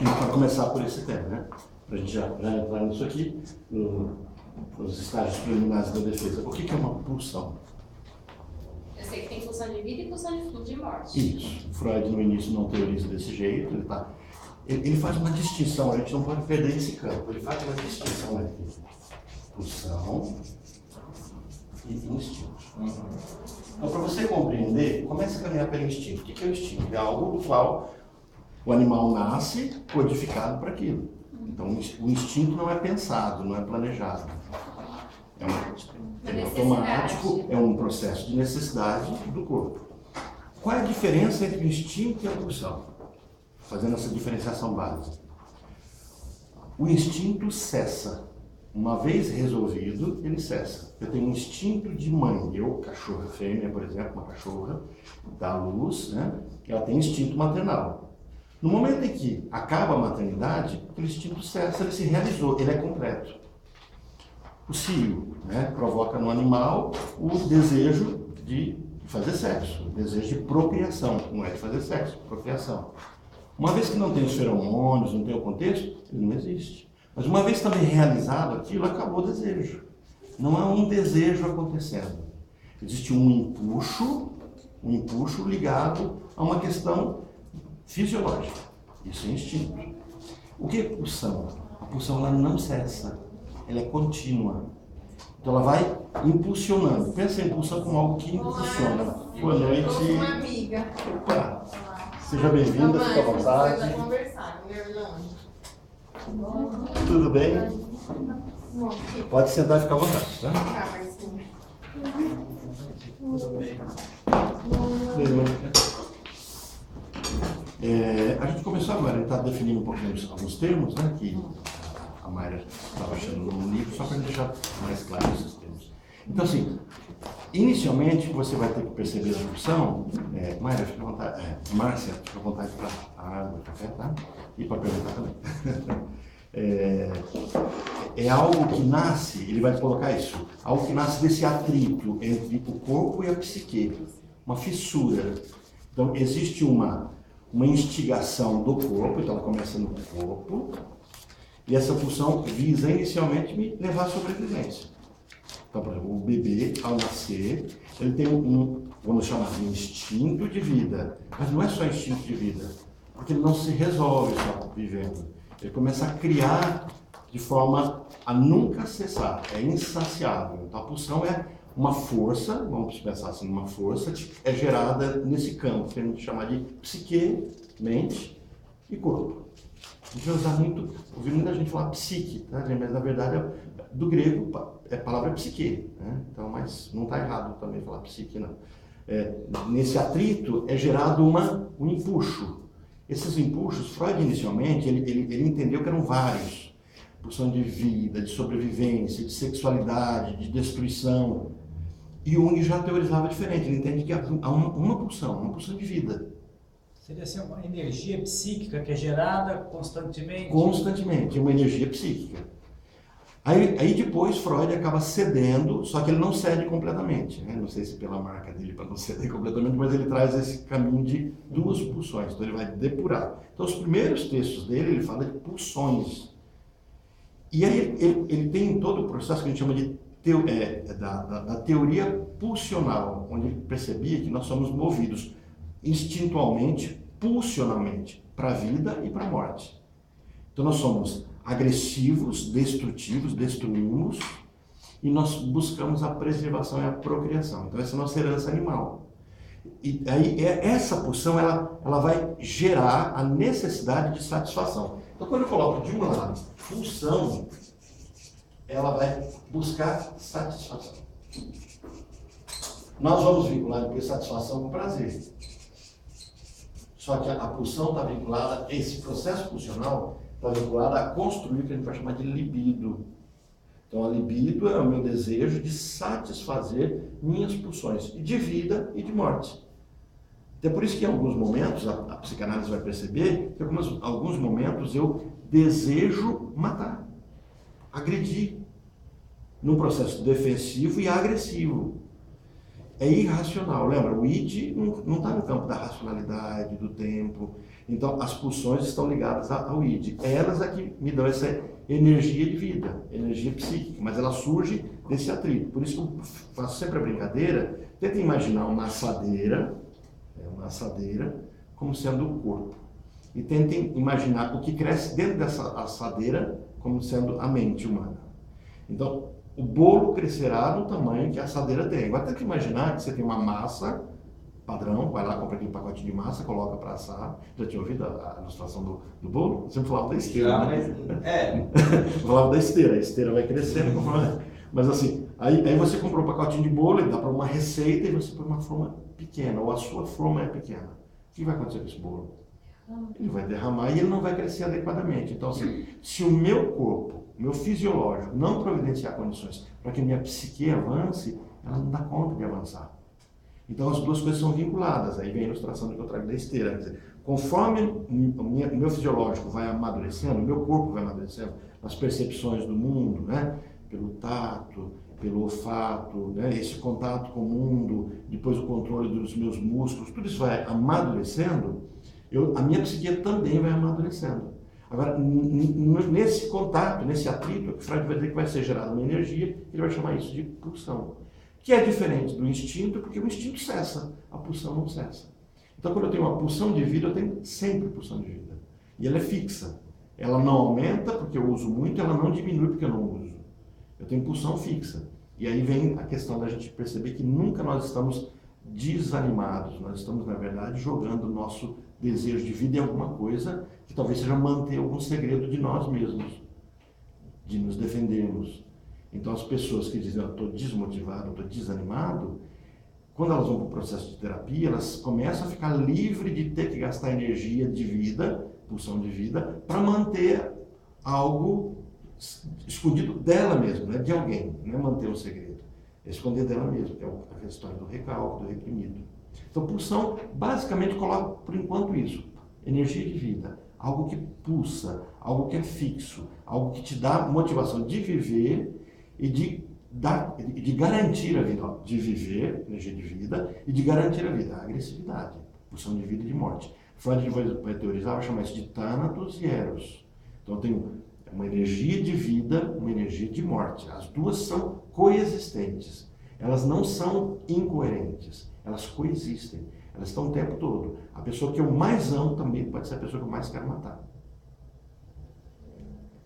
para começar por esse tema, né? Para a gente já entrar nisso aqui, nos estágios preliminares da defesa. O que é uma pulsão? Eu sei que tem pulsão de vida e pulsão de morte. Isso. Freud no início não teoriza desse jeito, ele faz uma distinção, a gente não pode perder esse campo, ele faz uma distinção aqui. Pulsão e instinto. Então, para você compreender, comece a caminhar pelo instinto. O que é o instinto? É algo do qual o animal nasce codificado para aquilo. Então, o instinto não é pensado, não é planejado. É automático, é um processo de necessidade do corpo. Qual é a diferença entre o instinto e a pulsão? Fazendo essa diferenciação básica. O instinto cessa. Uma vez resolvido, ele cessa. Eu tenho um instinto de mãe. Eu, cachorra fêmea, por exemplo, uma cachorra dá luz, né? Ela tem instinto maternal. No momento em que acaba a maternidade, aquele instinto cessa, ele se realizou, ele é completo. O cio, né, provoca no animal o desejo de fazer sexo, o desejo de procriação, não é de fazer sexo, procriação. Uma vez que não tem os feromônios, não tem o contexto, ele não existe. Mas uma vez também realizado aquilo, acabou o desejo. Não há um desejo acontecendo. Existe um empuxo ligado a uma questão fisiológica. Isso é instinto. O que é pulsão? A pulsão ela não cessa, ela é contínua. Então ela vai impulsionando. Pensa em impulsão como algo que impulsiona. Boa noite. Como uma amiga. Opa. Seja bem-vinda, fique à vontade. Vai conversar, Tudo bem? Pode sentar e ficar à vontade, tá? Tudo bem. A gente começou agora, a gente está definindo um pouquinho alguns termos, né, que a Mayra estava achando no livro, só para deixar mais claro esses termos. Então, assim, inicialmente você vai ter que perceber a pulsão. Mayra, fica à vontade. Márcia, fica à vontade para a água, café, tá? E para perguntar também. É algo que nasce, ele vai colocar isso, algo que nasce desse atrito entre o corpo e a psique, uma fissura. Então, existe uma instigação do corpo, então ela começa no corpo, e essa pulsão visa inicialmente me levar à sobrevivência. Então, por exemplo, o bebê, ao nascer, ele tem vamos chamar de instinto de vida, mas não é só instinto de vida, porque ele não se resolve só vivendo. Ele começa a criar de forma a nunca cessar, é insaciável. Então, a pulsão é uma força, vamos pensar assim, uma força que é gerada nesse campo, que a gente chama de psique, mente e corpo. A gente vai usar muito, ouvi muita gente falar psique, tá, mas na verdade do grego a palavra psique, né? Então, mas não está errado também falar psique, não. Nesse atrito é gerado um empuxo. Esses empuxos, Freud inicialmente, ele entendeu que eram vários. Pulsão de vida, de sobrevivência, de sexualidade, de destruição. E Jung já teorizava diferente, ele entende que há uma pulsão de vida. Seria assim, uma energia psíquica que é gerada constantemente? Constantemente, uma energia psíquica. Aí depois Freud acaba cedendo, só que ele não cede completamente, né? Não sei se pela marca dele para não ceder completamente, mas ele traz esse caminho de duas pulsões, então ele vai depurar. Então os primeiros textos dele, ele fala de pulsões. E aí ele tem todo o processo que a gente chama de da teoria pulsional, onde ele percebia que nós somos movidos instintualmente, pulsionalmente, para a vida e para a morte. Então nós somos agressivos, destrutivos, destruímos, e nós buscamos a preservação e a procriação. Então essa é a nossa herança animal. E aí essa pulsão, ela vai gerar a necessidade de satisfação. Então quando eu coloco de um lado pulsão, ela vai buscar satisfação. Nós vamos vincular depois satisfação com prazer. Só que a pulsão está vinculada, esse processo pulsional está vinculado a construir o que a gente vai chamar de libido. Então a libido é o meu desejo de satisfazer minhas pulsões de vida e de morte. É por isso que em alguns momentos, a psicanálise vai perceber que em alguns momentos eu desejo matar, agredir, num processo defensivo e agressivo. É irracional, lembra? O id não está no campo da racionalidade, do tempo. Então, as pulsões estão ligadas ao id. Elas é que me dão essa energia de vida, energia psíquica, mas ela surge desse atrito. Por isso que eu faço sempre a brincadeira, tenta imaginar uma assadeira como sendo o corpo. E tentem imaginar o que cresce dentro dessa assadeira como sendo a mente humana. Então, o bolo crescerá no tamanho que a assadeira tem. Agora, tenta imaginar que você tem uma massa padrão, vai lá, compra aquele pacote de massa, coloca para assar. Já tinha ouvido a ilustração do bolo? Eu sempre falava da esteira, Já, né? mas, Eu falava da esteira, a esteira vai crescendo, mas assim, aí você comprou um pacotinho de bolo, ele dá para uma receita e você põe uma forma pequena, ou a sua forma é pequena. O que vai acontecer com esse bolo? Ele vai derramar e ele não vai crescer adequadamente. Então, assim, se o meu corpo, o meu fisiológico, não providenciar condições para que minha psique avance, ela não dá conta de avançar. Então, as duas coisas são vinculadas. Aí vem a ilustração do que eu trago da esteira. Quer dizer, conforme o meu fisiológico vai amadurecendo, o meu corpo vai amadurecendo, nas percepções do mundo, né? Pelo tato, pelo olfato, né? Esse contato com o mundo, depois o controle dos meus músculos, tudo isso vai amadurecendo, a minha psique também vai amadurecendo. Agora, nesse contato, nesse atrito, o Freud vai dizer que vai ser gerada uma energia, ele vai chamar isso de pulsão. Que é diferente do instinto, porque o instinto cessa, a pulsão não cessa. Então, quando eu tenho uma pulsão de vida, eu tenho sempre pulsão de vida. E ela é fixa. Ela não aumenta porque eu uso muito, ela não diminui porque eu não uso. Eu tenho pulsão fixa. E aí vem a questão da gente perceber que nunca nós estamos desanimados. Nós estamos, na verdade, jogando o nosso desejo de vida em alguma coisa que talvez seja manter algum segredo de nós mesmos, de nos defendermos. Então, as pessoas que dizem, eu estou desmotivado, eu estou desanimado, quando elas vão para o processo de terapia, elas começam a ficar livres de ter que gastar energia de vida, pulsão de vida, para manter algo escondido dela mesma, né? De alguém, não é manter um segredo, é esconder dela mesma, que é a história do recalque, do reprimido. Então, pulsão basicamente coloca, por enquanto, isso, energia de vida, algo que pulsa, algo que é fixo, algo que te dá motivação de viver e de garantir a vida, de viver, energia de vida, e de garantir a vida, a agressividade, pulsão de vida e de morte. Freud vai teorizar, vai chamar isso de Thanatos e Eros. Então eu tenho uma energia de vida, uma energia de morte. As duas são coexistentes. Elas não são incoerentes, elas coexistem. Elas estão o tempo todo. A pessoa que eu mais amo também pode ser a pessoa que eu mais quero matar.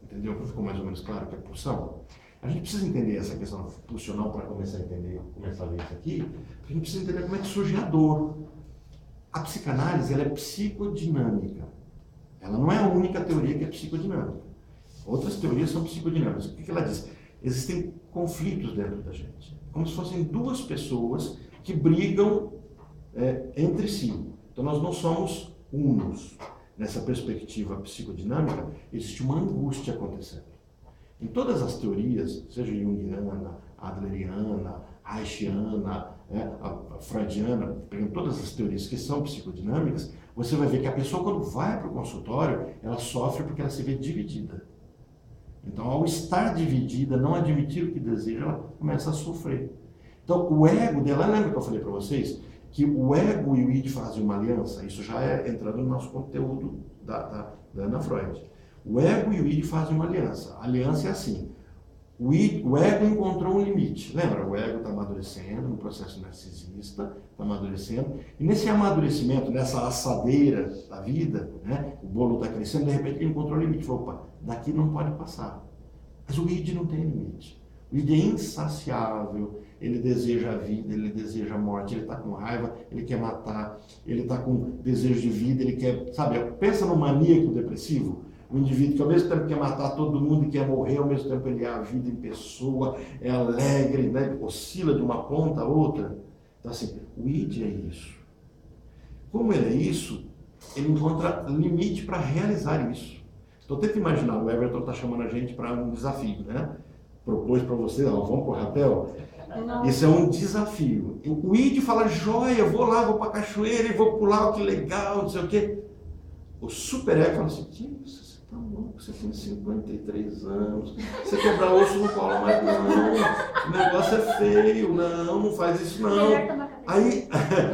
Entendeu? Ficou mais ou menos claro que é pulsão? A gente precisa entender essa questão pulsional para começar a entender, começar a ver isso aqui. A gente precisa entender como é que surge a dor. A psicanálise, ela é psicodinâmica. Ela não é a única teoria que é psicodinâmica. Outras teorias são psicodinâmicas. O que ela diz? Existem conflitos dentro da gente. Como se fossem duas pessoas que brigam entre si. Então nós não somos unos. Nessa perspectiva psicodinâmica, existe uma angústia acontecendo. Em todas as teorias, seja junguiana, adleriana, reichiana, a freudiana, pegando todas as teorias que são psicodinâmicas, você vai ver que a pessoa, quando vai para o consultório, ela sofre porque ela se vê dividida. Então, ao estar dividida, não admitir o que deseja, ela começa a sofrer. Então, o ego dela, lembra que eu falei para vocês? Que o ego e o id fazem uma aliança, isso já é entrando no nosso conteúdo da Ana Freud. O ego e o id fazem uma aliança. A aliança é assim, o ego encontrou um limite. Lembra, o ego está amadurecendo, no processo narcisista, está amadurecendo, e nesse amadurecimento, nessa assadeira da vida, né, o bolo está crescendo, de repente ele encontrou um limite, falou, opa, daqui não pode passar. Mas o id não tem limite. O id é insaciável, ele deseja a vida, ele deseja a morte, ele está com raiva, ele quer matar, ele está com desejo de vida, ele quer, sabe, pensa no maníaco depressivo, o indivíduo que ao mesmo tempo quer matar todo mundo e quer morrer, ao mesmo tempo ele é a vida em pessoa, é alegre, né, oscila de uma ponta a outra. Então assim, o id é isso. Como ele é isso, ele encontra limite para realizar isso. Então tenta imaginar, o Everton está chamando a gente para um desafio, né? Propôs para você, vamos para o rapel. Isso é um desafio. O id fala, joia, vou lá, vou para a cachoeira e vou pular, que legal, não sei o quê. O super-ego fala assim, que você está louco, você tem 53 anos, você quebrar osso no colo, mas não, o negócio é feio, não faz isso não. Aí,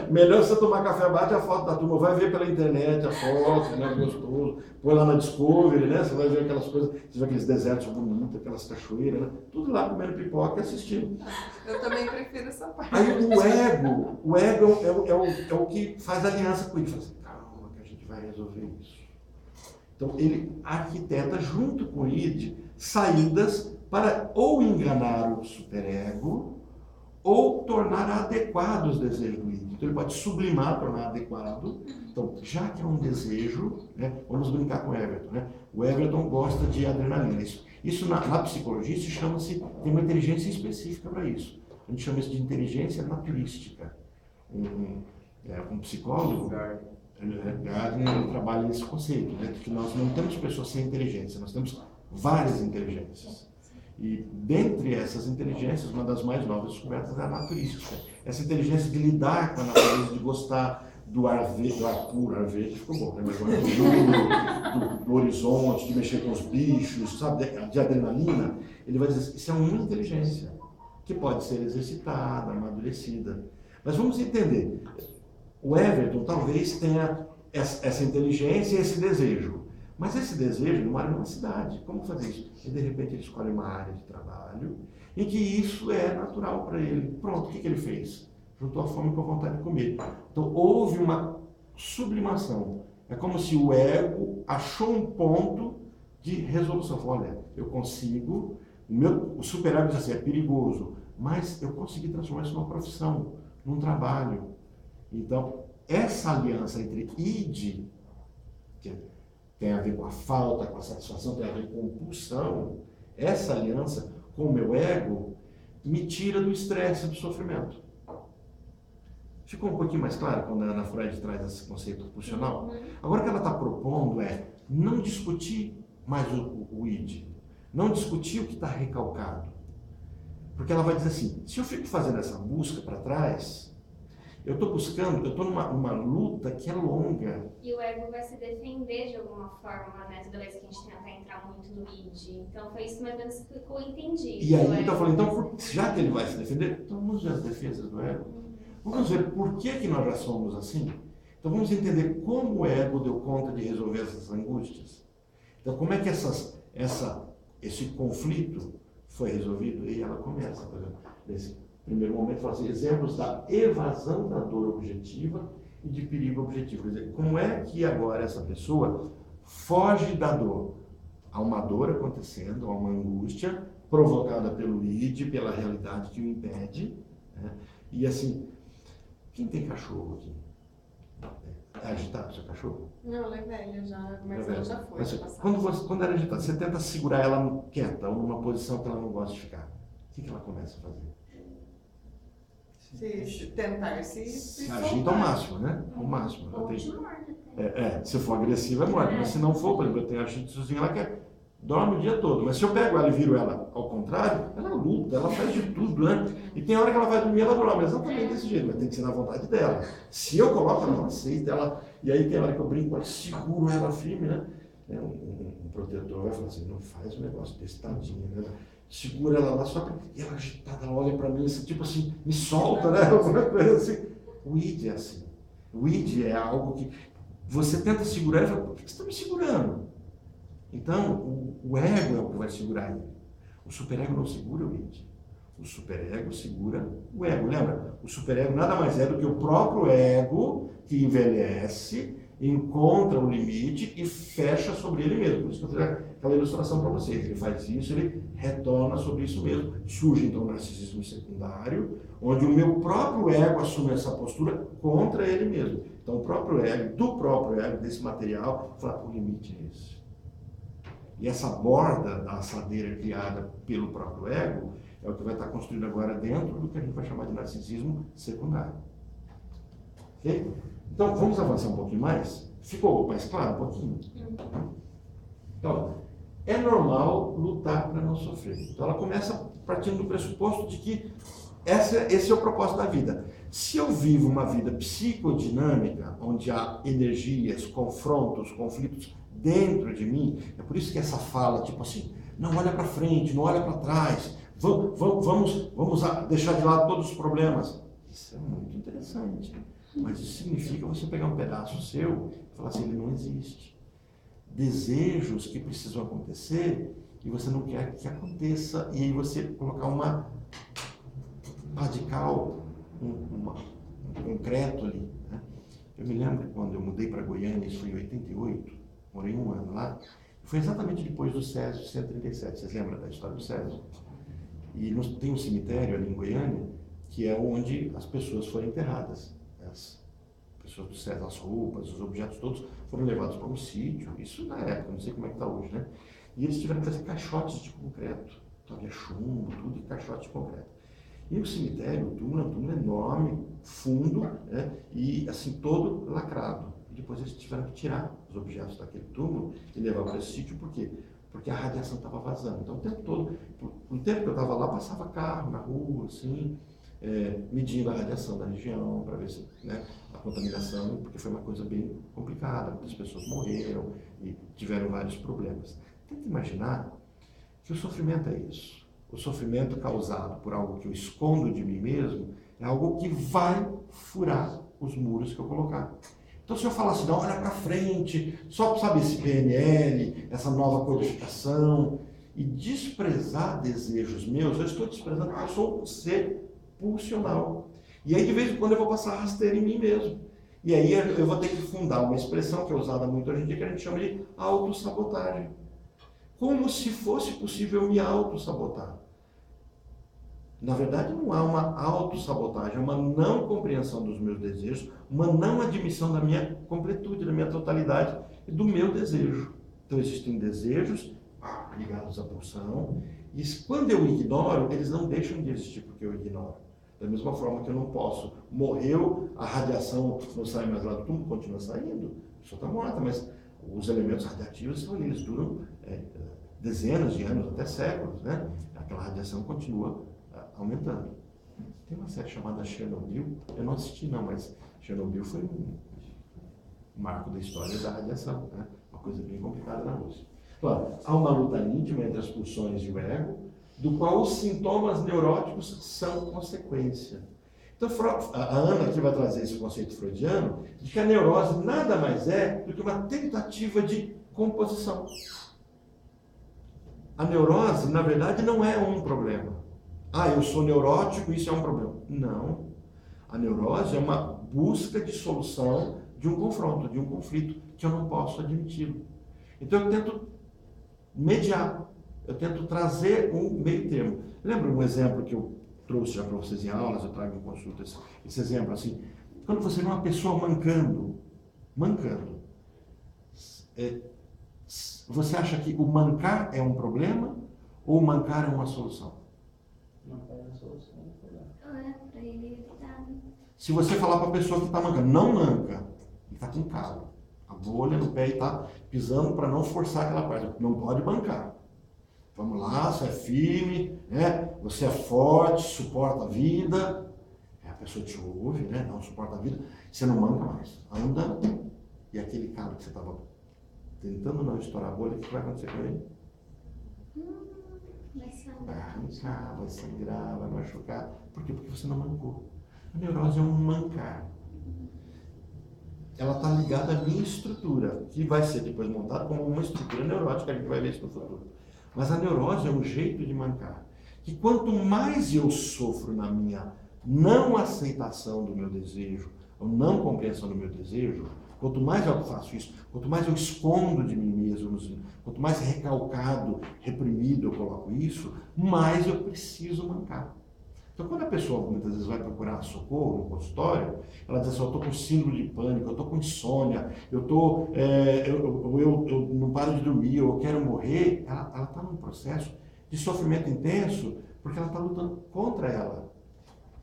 melhor você tomar café, bate a foto da turma, vai ver pela internet a foto, né, gostoso, põe lá na Discovery, né, você vai ver aquelas coisas, você vê aqueles desertos bonitos, aquelas cachoeiras, né, tudo lá comendo pipoca e assistindo. Eu também prefiro essa parte. Aí o ego é o que faz aliança com ele, fala assim, calma que a gente vai resolver isso. Então ele arquiteta junto com o id saídas para ou enganar o superego, ou tornar adequado os desejos do id. Então ele pode sublimar, tornar adequado. Então, já que é um desejo, né, vamos brincar com o Everton. Né? O Everton gosta de adrenalina. Isso na psicologia se chama-se, tem uma inteligência específica para isso. A gente chama isso de inteligência naturística. Um psicólogo, Gardner, trabalha nesse conceito, né, de que nós não temos pessoas sem inteligência, nós temos várias inteligências. E dentre essas inteligências, uma das mais novas descobertas é a naturística. Essa inteligência de lidar com a natureza, de gostar do ar verde, do ar puro, ar verde ficou bom, né? Mas do horizonte, de mexer com os bichos, sabe, de adrenalina, ele vai dizer, isso é uma inteligência que pode ser exercitada, amadurecida. Mas vamos entender, o Everton talvez tenha essa inteligência e esse desejo. Mas esse desejo, ele mora numa cidade. Como fazer isso? E de repente ele escolhe uma área de trabalho em que isso é natural para ele. Pronto, o que ele fez? Juntou a fome com a vontade de comer. Então houve uma sublimação. É como se o ego achou um ponto de resolução. Falou, olha, eu consigo, o superego diz assim, é perigoso, mas eu consegui transformar isso numa profissão, num trabalho. Então, essa aliança entre id, que tem a ver com a falta, com a satisfação, tem a ver com a pulsão, essa aliança com o meu ego me tira do estresse e do sofrimento. Ficou um pouquinho mais claro quando a Ana Freud traz esse conceito pulsional? Agora o que ela está propondo é não discutir mais o id, não discutir o que está recalcado. Porque ela vai dizer assim, se eu fico fazendo essa busca para trás, eu estou buscando, eu estou numa luta que é longa. E o ego vai se defender de alguma forma, né? Toda vez que a gente tenta entrar muito no id. Então foi isso mais ou menos que eu entendi. E aí então eu falei, então já que ele vai se defender, então vamos ver as defesas do ego. Vamos ver por que nós já somos assim. Então vamos entender como o ego deu conta de resolver essas angústias. Então como é que esse conflito foi resolvido? E ela começa, por exemplo, nesse primeiro momento, fala assim, exemplos da evasão da dor objetiva e de perigo objetivo. Quer dizer, como é que agora essa pessoa foge da dor? Há uma dor acontecendo, há uma angústia provocada pelo id, pela realidade que o impede. Né? E assim, quem tem cachorro aqui? É agitado o seu cachorro? Não, ela é velha já, mas ela já foi. Mas, quando ela é agitada, você tenta segurar ela quieta ou numa posição que ela não gosta de ficar. O que ela começa a fazer? Se tentar se agita ao máximo, né? Ao máximo. Ou Ela de tem... morte. se for agressiva, é morte. Mas se não for, por exemplo, eu tenho a shih tzuzinha, ela quer dorme o dia todo. Mas se eu pego ela e viro ela ao contrário, ela luta, ela faz de tudo, né? E tem hora que ela vai dormir, ela dorme exatamente desse jeito, mas tem que ser na vontade dela. Se eu coloco ela, não aceita, ela... E aí tem hora que eu brinco, eu seguro ela firme, né? Um protetor vai falar assim, não faz um negócio desse tadinho, né? Segura ela lá, só e ela agitada, ela olha para mim, assim, tipo assim, me solta, né? Alguma coisa assim. O id é assim. O id é algo que você tenta segurar e fala, por que você está me segurando? Então, o ego é o que vai segurar ele. O superego não segura o id. O superego segura o ego. Lembra? O superego nada mais é do que o próprio ego que envelhece, encontra um limite e fecha sobre ele mesmo. Por isso que eu fiz aquela ilustração para vocês. Ele faz isso, ele retorna sobre isso mesmo. Surge então o narcisismo secundário, onde o meu próprio ego assume essa postura contra ele mesmo. Então o próprio ego, do próprio ego, desse material, fala, o limite é esse. E essa borda da assadeira criada pelo próprio ego é o que vai estar construído agora dentro do que a gente vai chamar de narcisismo secundário. Ok? Então, vamos avançar um pouquinho mais? Ficou mais claro um pouquinho? Então, é normal lutar para não sofrer. Então, ela começa partindo do pressuposto de que esse é o propósito da vida. Se eu vivo uma vida psicodinâmica, onde há energias, confrontos, conflitos dentro de mim, é por isso que essa fala, tipo assim, não olha para frente, não olha para trás, vamos deixar de lado todos os problemas. Isso é muito interessante. Mas isso significa você pegar um pedaço seu e falar assim, ele não existe. Desejos que precisam acontecer e você não quer que aconteça, e aí você colocar uma radical, um concreto ali, né? Eu me lembro que quando eu mudei para Goiânia, isso foi em 88, morei um ano lá, foi exatamente depois do Césio 137, vocês lembram da história do Césio? E tem um cemitério ali em Goiânia, que é onde as pessoas foram enterradas. As pessoas do Césio, as roupas, os objetos todos foram levados para um sítio, isso na época, não sei como é que está hoje, né? E eles tiveram que fazer caixotes de concreto, então havia chumbo, tudo, e caixotes de concreto. E o cemitério, o túmulo é um túmulo enorme, fundo, né? E assim, todo lacrado. E depois eles tiveram que tirar os objetos daquele túmulo e levar para esse sítio, por quê? Porque a radiação estava vazando. Então, o tempo todo, no tempo que eu estava lá, passava carro na rua, assim, medindo a radiação da região, para ver se, né, a contaminação, porque foi uma coisa bem complicada, muitas pessoas morreram e tiveram vários problemas. Tenta imaginar que o sofrimento é isso. O sofrimento causado por algo que eu escondo de mim mesmo é algo que vai furar os muros que eu colocar. Então, se eu falar assim, não, olha para frente, só sabe esse PNL, essa nova codificação, e desprezar desejos meus, eu estou desprezando porque eu sou um ser pulsional. E aí, de vez em quando, eu vou passar rasteira em mim mesmo. E aí, eu vou ter que fundar uma expressão que é usada muito hoje em dia, que a gente chama de autossabotagem. Como se fosse possível me autossabotar. Na verdade, não há uma autossabotagem, é uma não compreensão dos meus desejos, uma não admissão da minha completude, da minha totalidade e do meu desejo. Então, existem desejos ligados à pulsão, e quando eu ignoro, eles não deixam de existir porque eu ignoro. Da mesma forma que eu não posso, morreu, a radiação não sai mais lá do túmulo, continua saindo, a pessoa está morta, mas os elementos radiativos são ali, eles duram dezenas de anos, até séculos, né? Aquela radiação continua aumentando. Tem uma série chamada Chernobyl, eu não assisti não, mas Chernobyl foi um marco da história da radiação, né? Uma coisa bem complicada na Rússia. Claro, há uma luta íntima entre as pulsões e o ego, do qual os sintomas neuróticos são consequência. Então, a Ana aqui vai trazer esse conceito freudiano de que a neurose nada mais é do que uma tentativa de composição. A neurose, na verdade, não é um problema. Ah, eu sou neurótico, isso é um problema. Não. A neurose é uma busca de solução de um confronto, de um conflito, que eu não posso admiti-lo. Então eu tento mediar, eu tento trazer um meio termo. Lembra um exemplo que eu trouxe já para vocês em aulas, eu trago em consultas, esse exemplo assim, quando você vê uma pessoa mancando, você acha que o mancar é um problema ou o mancar é uma solução? Mancar é uma solução, não é problema. Para ele evitar. Se você falar para a pessoa que está mancando, não manca, ele está com calo, a bolha no pé e está pisando para não forçar aquela parte, não pode mancar. Vamos lá, você é firme, né? Você é forte, suporta a vida, a pessoa te ouve, né? Não suporta a vida, você não manca mais, anda, e aquele calo que você estava tentando não estourar a bolha, o que vai acontecer com ele? Vai sangrar. Vai arrancar, vai sangrar, vai machucar. Por quê? Porque você não mancou. A neurose é um mancar. Ela está ligada à minha estrutura, que vai ser depois montada como uma estrutura neurótica, a gente vai ver isso no futuro. Mas a neurose é um jeito de mancar. Que quanto mais eu sofro na minha não aceitação do meu desejo, ou não compreensão do meu desejo, quanto mais eu faço isso, quanto mais eu escondo de mim mesmo, quanto mais recalcado, reprimido eu coloco isso, mais eu preciso mancar. Então, quando a pessoa muitas vezes vai procurar socorro no consultório, ela diz assim, eu estou com síndrome de pânico, eu estou com insônia, eu não paro de dormir, eu quero morrer, ela está num processo de sofrimento intenso, porque ela está lutando contra ela,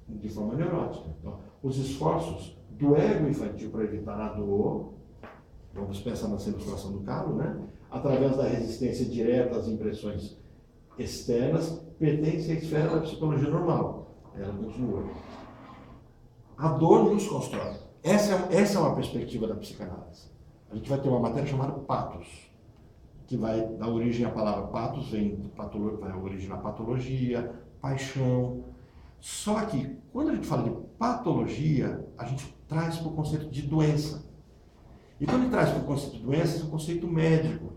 de forma neurótica. Então, os esforços do ego infantil para evitar a dor, vamos pensar na ilustração do calo, né? Através da resistência direta às impressões externas, pertence à esfera da psicologia normal. Ela continua. A dor nos constrói. Essa é uma perspectiva da psicanálise. A gente vai ter uma matéria chamada patos, que vai dar origem à palavra patos, vai origem na patologia, paixão. Só que, quando a gente fala de patologia, a gente traz para o conceito de doença. E quando a gente traz para o conceito de doença, é um conceito médico.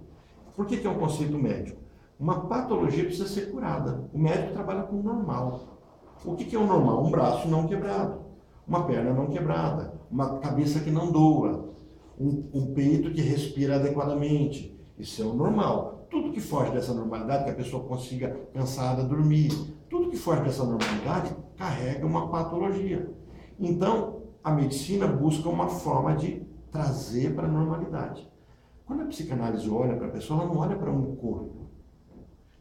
Por que é um conceito médico? Uma patologia precisa ser curada. O médico trabalha com o normal. O que é o normal? Um braço não quebrado, uma perna não quebrada, uma cabeça que não doa, um peito que respira adequadamente. Isso é o normal. Tudo que foge dessa normalidade, que a pessoa consiga cansada dormir, tudo que foge dessa normalidade carrega uma patologia. Então, a medicina busca uma forma de trazer para a normalidade. Quando a psicanálise olha para a pessoa, ela não olha para um corpo,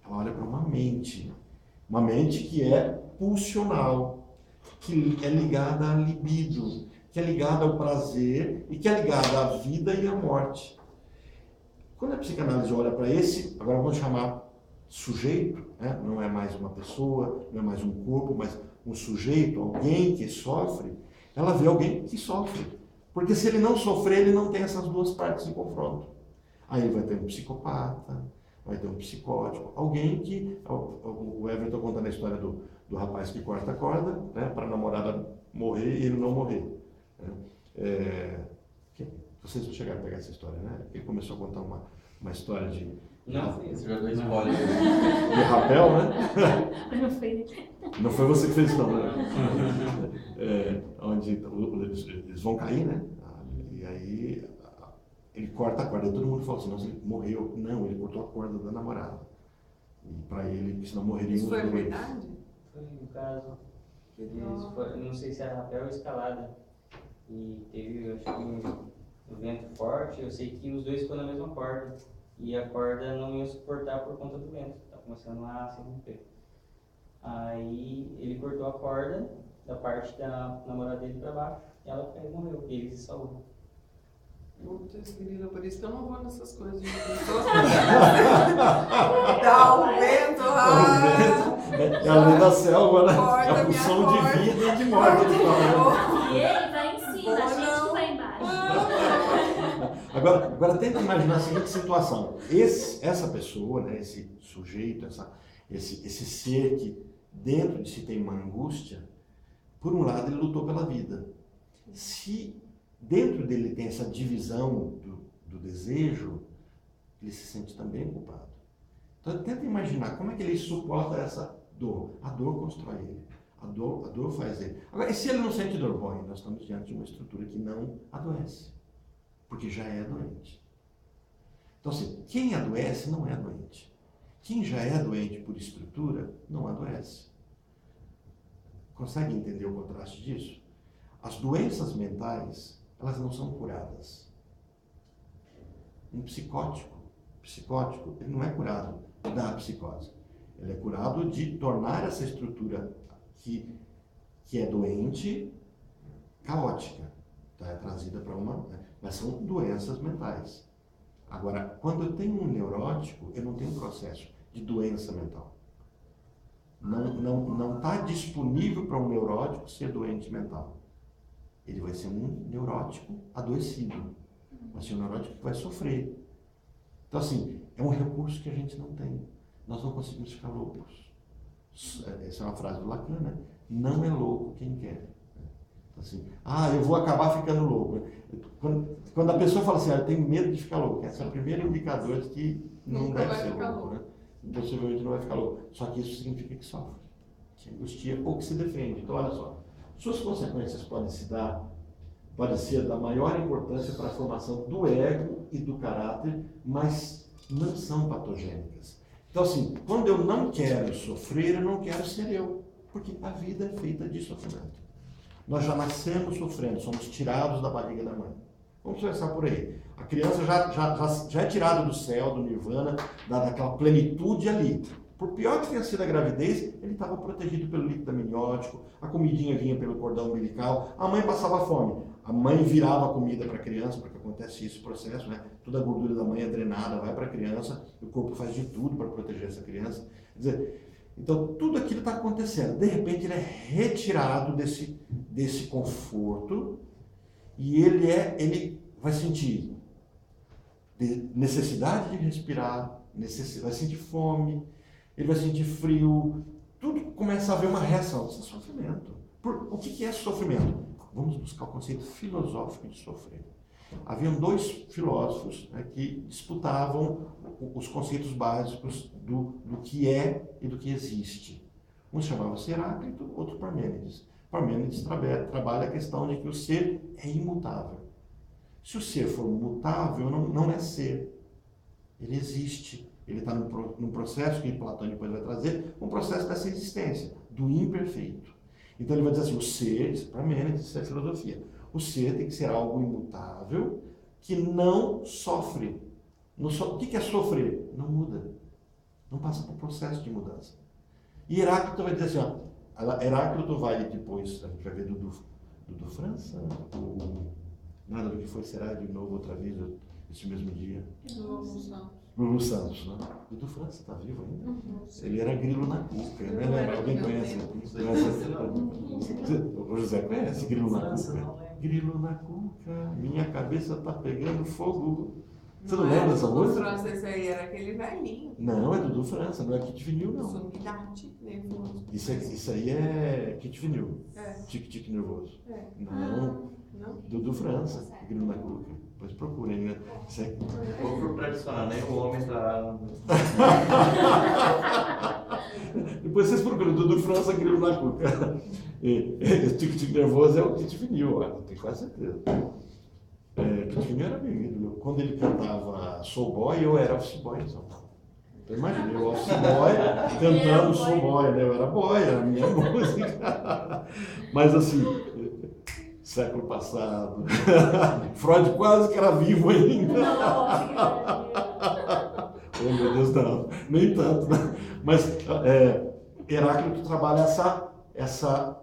ela olha para uma mente que é pulsional, que é ligada à libido, que é ligada ao prazer e que é ligada à vida e à morte. Quando a psicanálise olha para esse, agora vamos chamar sujeito, né? Não é mais uma pessoa, não é mais um corpo, mas um sujeito, alguém que sofre, ela vê alguém que sofre. Porque se ele não sofrer, ele não tem essas duas partes em confronto. Aí ele vai ter um psicopata, vai ter um psicótico, alguém que, o Everton contando a história do rapaz que corta a corda, né, para a namorada morrer e ele não morrer. Vocês vão chegar a pegar essa história, né? Ele começou a contar uma história de... Não, você já deu spoiler. De rapel, né? Não foi. Não foi você que fez, não, né? Onde eles vão cair, né? E aí ele corta a corda. E todo mundo falou assim, nossa, ele morreu. Não, ele cortou a corda da namorada. E para ele, senão morreria Isso os foi dois. verdade? Foi um caso. Não sei se era rapel ou escalada. E teve, acho que um vento forte. Eu sei que os dois ficou na mesma corda. E a corda não ia suportar por conta do vento. Estava começando a se romper. Aí ele cortou a corda da parte da namorada dele para baixo. E ela caiu e morreu. E ele se salvou. Putz, menina, por isso que eu não vou nessas coisas de pessoas. Dá o vento lá. É a lei da selva, né? Corta É a minha função corda. de vida e de morte. Ele fala, né? E ele vai em cima, a gente que vai embaixo. Agora tenta imaginar a seguinte situação. Essa pessoa, né, esse sujeito, esse ser que dentro de si tem uma angústia, por um lado ele lutou pela vida. Se dentro dele tem essa divisão do desejo, ele se sente também culpado. Então tenta imaginar como é que ele suporta essa dor. A dor constrói ele. A dor faz ele. Agora, e se ele não sente dor? Bom, nós estamos diante de uma estrutura que não adoece. Porque já é doente. Então, assim, quem adoece não é doente. Quem já é doente por estrutura, não adoece. Consegue entender o contraste disso? As doenças mentais, elas não são curadas. Um psicótico, ele não é curado da psicose. Ele é curado de tornar essa estrutura que é doente, caótica. Tá? É trazida para uma... Mas são doenças mentais. Agora, quando eu tenho um neurótico, eu não tenho um processo de doença mental. Não está disponível para um neurótico ser doente mental. Ele vai ser um neurótico adoecido. Vai ser um neurótico que vai sofrer. Então, assim, é um recurso que a gente não tem. Nós não conseguimos ficar loucos. Essa é uma frase do Lacan, né? Não é louco quem quer. Assim, eu vou acabar ficando louco. Quando a pessoa fala assim, eu tenho medo de ficar louco, esse é o primeiro indicador de que não Nunca deve vai ser ficar louco, né? Possivelmente não vai ficar louco. Só que isso significa que sofre, que angustia ou que se defende. Então, olha só, suas consequências podem ser da maior importância para a formação do ego e do caráter, mas não são patogênicas. Então, assim, quando eu não quero sofrer, eu não quero ser eu, porque a vida é feita de sofrimento. Nós já nascemos sofrendo, somos tirados da barriga da mãe. Vamos começar por aí. A criança já é tirada do céu, do nirvana, daquela plenitude ali. Por pior que tenha sido a gravidez, ele estava protegido pelo líquido amniótico, a comidinha vinha pelo cordão umbilical, a mãe passava fome. A mãe virava a comida para a criança, porque acontece esse processo, né? Toda a gordura da mãe é drenada, vai para a criança, e o corpo faz de tudo para proteger essa criança. Quer dizer, então, tudo aquilo está acontecendo. De repente, ele é retirado desse conforto e ele vai sentir necessidade de respirar, vai sentir fome, ele vai sentir frio, tudo começa a haver uma reação. Isso é sofrimento. O que é sofrimento? Vamos buscar o conceito filosófico de sofrer. Haviam dois filósofos, né, que disputavam os conceitos básicos do que é e do que existe. Um chamava-se Heráclito, outro Parmênides. Parmênides trabalha a questão de que o ser é imutável. Se o ser for mutável, não é ser. Ele existe. Ele está num processo que Platão depois vai trazer, um processo dessa existência, do imperfeito. Então ele vai dizer assim, o ser, Parmênides, isso é filosofia. O ser tem que ser algo imutável, que não sofre. O que é sofrer? Não muda. Não passa por processo de mudança. E Heráclito vai dizer assim, ó, Heráclito vai depois, a gente vai ver Dudu França, nada do que foi será de novo outra vez, esse mesmo dia. Lulu Santos, né? Dudu França está vivo ainda? Ele era grilo na cuca, né? Alguém conhece? O José conhece grilo na cuca? Grilo na cuca, minha cabeça tá pegando fogo. Você não lembra dessa música? Dudu França, esse aí era aquele velhinho. Não, é Dudu França, não é Kit Vinil, não. Sumidade nervoso. Isso aí é Kit Vinil. É. Tique-tique nervoso. É. Não, Não? Dudu França, grilo na cuca. Depois procurem, né? Isso é... Ou por tradicional, nem o homem está... Depois vocês procuram Dudu França, grilo na cuca. Esse tique-tique nervoso é o Kit Vinil, eu tenho quase certeza. Kit Vinil era meu ídolo. Quando ele cantava Soul Boy, eu era office boy em São Paulo. Então imagina, eu office boy cantando Soul Boy, né? Eu era boy, era a minha música. Mas assim, século passado, Freud quase que era vivo ainda. Oh meu Deus, não, nem tanto, né? Mas Heráclito trabalha essa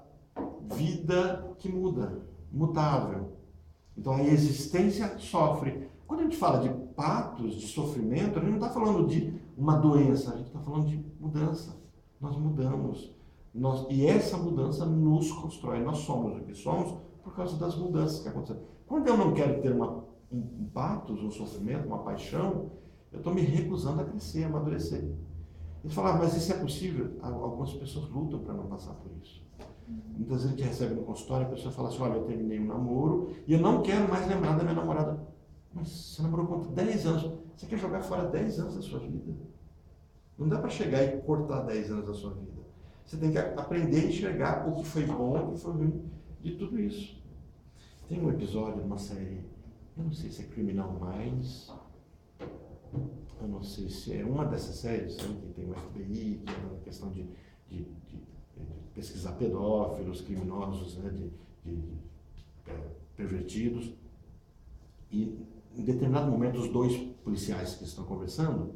vida que muda, mutável. Então a existência sofre. Quando a gente fala de patos, de sofrimento, a gente não está falando de uma doença, a gente está falando de mudança. Nós mudamos. E essa mudança nos constrói. Nós somos o que somos por causa das mudanças que acontecem. Quando eu não quero ter um patos, um sofrimento, uma paixão, eu estou me recusando a crescer, a amadurecer. Eles falaram, mas isso é possível? Algumas pessoas lutam para não passar por isso. Muitas vezes a gente recebe no consultório, a pessoa fala assim, olha, eu terminei um namoro e eu não quero mais lembrar da minha namorada. Mas você namorou com 10 anos, você quer jogar fora 10 anos da sua vida? Não dá para chegar e cortar 10 anos da sua vida. Você tem que aprender a enxergar o que foi bom, o que foi ruim de tudo isso. Tem um episódio de uma série, eu não sei se é Criminal Minds, eu não sei se é uma dessas séries, né, que tem o FBI, que é uma questão de pesquisar pedófilos, criminosos, né, pervertidos. E em determinado momento, os dois policiais que estão conversando,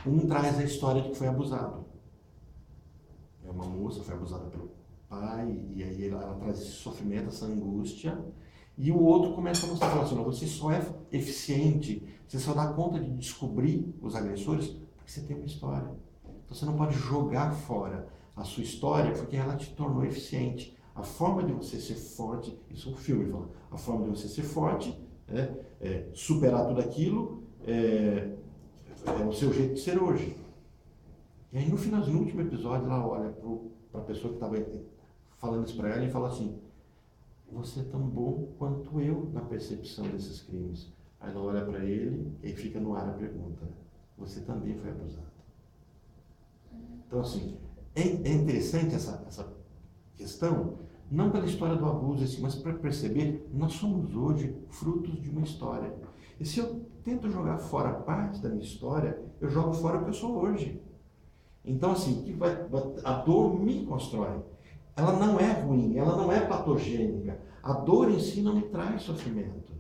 um traz a história de que foi abusado. É uma moça, foi abusada pelo pai, e aí ela traz esse sofrimento, essa angústia, e o outro começa a mostrar, assim, você só é eficiente, você só dá conta de descobrir os agressores porque você tem uma história. Então você não pode jogar fora a sua história porque ela te tornou eficiente. A forma de você ser forte, isso é um filme, fala, a forma de você ser forte é superar tudo aquilo, é o seu jeito de ser hoje. E aí no finalzinho, no último episódio, ela olha para a pessoa que estava falando isso para ela e fala assim, você é tão bom quanto eu na percepção desses crimes. Aí ela olha para ele e fica no ar a pergunta, você também foi abusado. Então assim, é interessante essa questão, não pela história do abuso, assim, mas para perceber, nós somos hoje frutos de uma história. E se eu tento jogar fora parte da minha história, eu jogo fora o que eu sou hoje. Então assim, a dor me constrói. Ela não é ruim, ela não é patogênica. A dor em si não me traz sofrimento.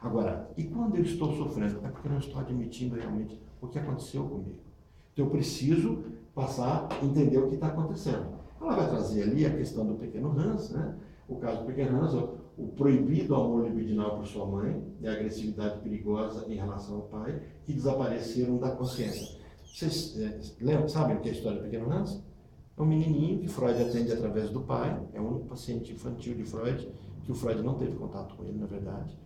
Agora, e quando eu estou sofrendo? É porque eu não estou admitindo realmente o que aconteceu comigo. Então eu preciso passar a entender o que está acontecendo. Ela vai trazer ali a questão do pequeno Hans, né? O caso do pequeno Hans, o proibido amor libidinal por sua mãe, e a agressividade perigosa em relação ao pai, que desapareceram da consciência. Vocês sabem o que é a história do pequeno Hans? É um menininho que Freud atende através do pai, é o único paciente infantil de Freud, que o Freud não teve contato com ele, na verdade.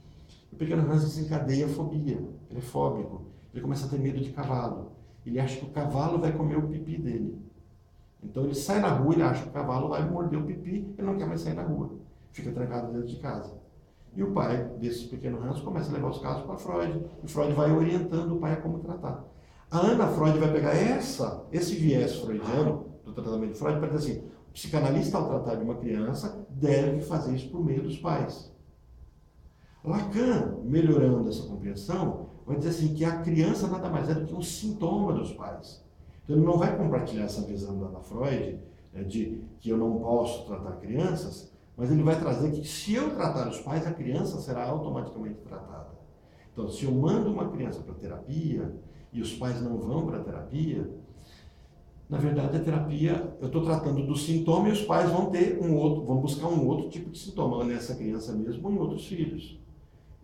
O pequeno Hans desencadeia a fobia, ele é fóbico, ele começa a ter medo de cavalo. Ele acha que o cavalo vai comer o pipi dele. Então ele sai na rua, ele acha que o cavalo vai morder o pipi, ele não quer mais sair na rua. Fica trancado dentro de casa. E o pai desse pequeno ranço começa a levar os casos para Freud. E Freud vai orientando o pai a como tratar. A Ana Freud vai pegar esse viés freudiano do tratamento de Freud para dizer assim, o psicanalista ao tratar de uma criança deve fazer isso por meio dos pais. Lacan, melhorando essa compreensão, vai dizer assim que a criança nada mais é do que um sintoma dos pais. Então ele não vai compartilhar essa visão da Ana Freud, de que eu não posso tratar crianças, mas ele vai trazer que se eu tratar os pais, a criança será automaticamente tratada. Então, se eu mando uma criança para terapia e os pais não vão para a terapia, na verdade a terapia, eu estou tratando do sintoma e os pais vão ter vão buscar um outro tipo de sintoma nessa criança mesmo ou em outros filhos.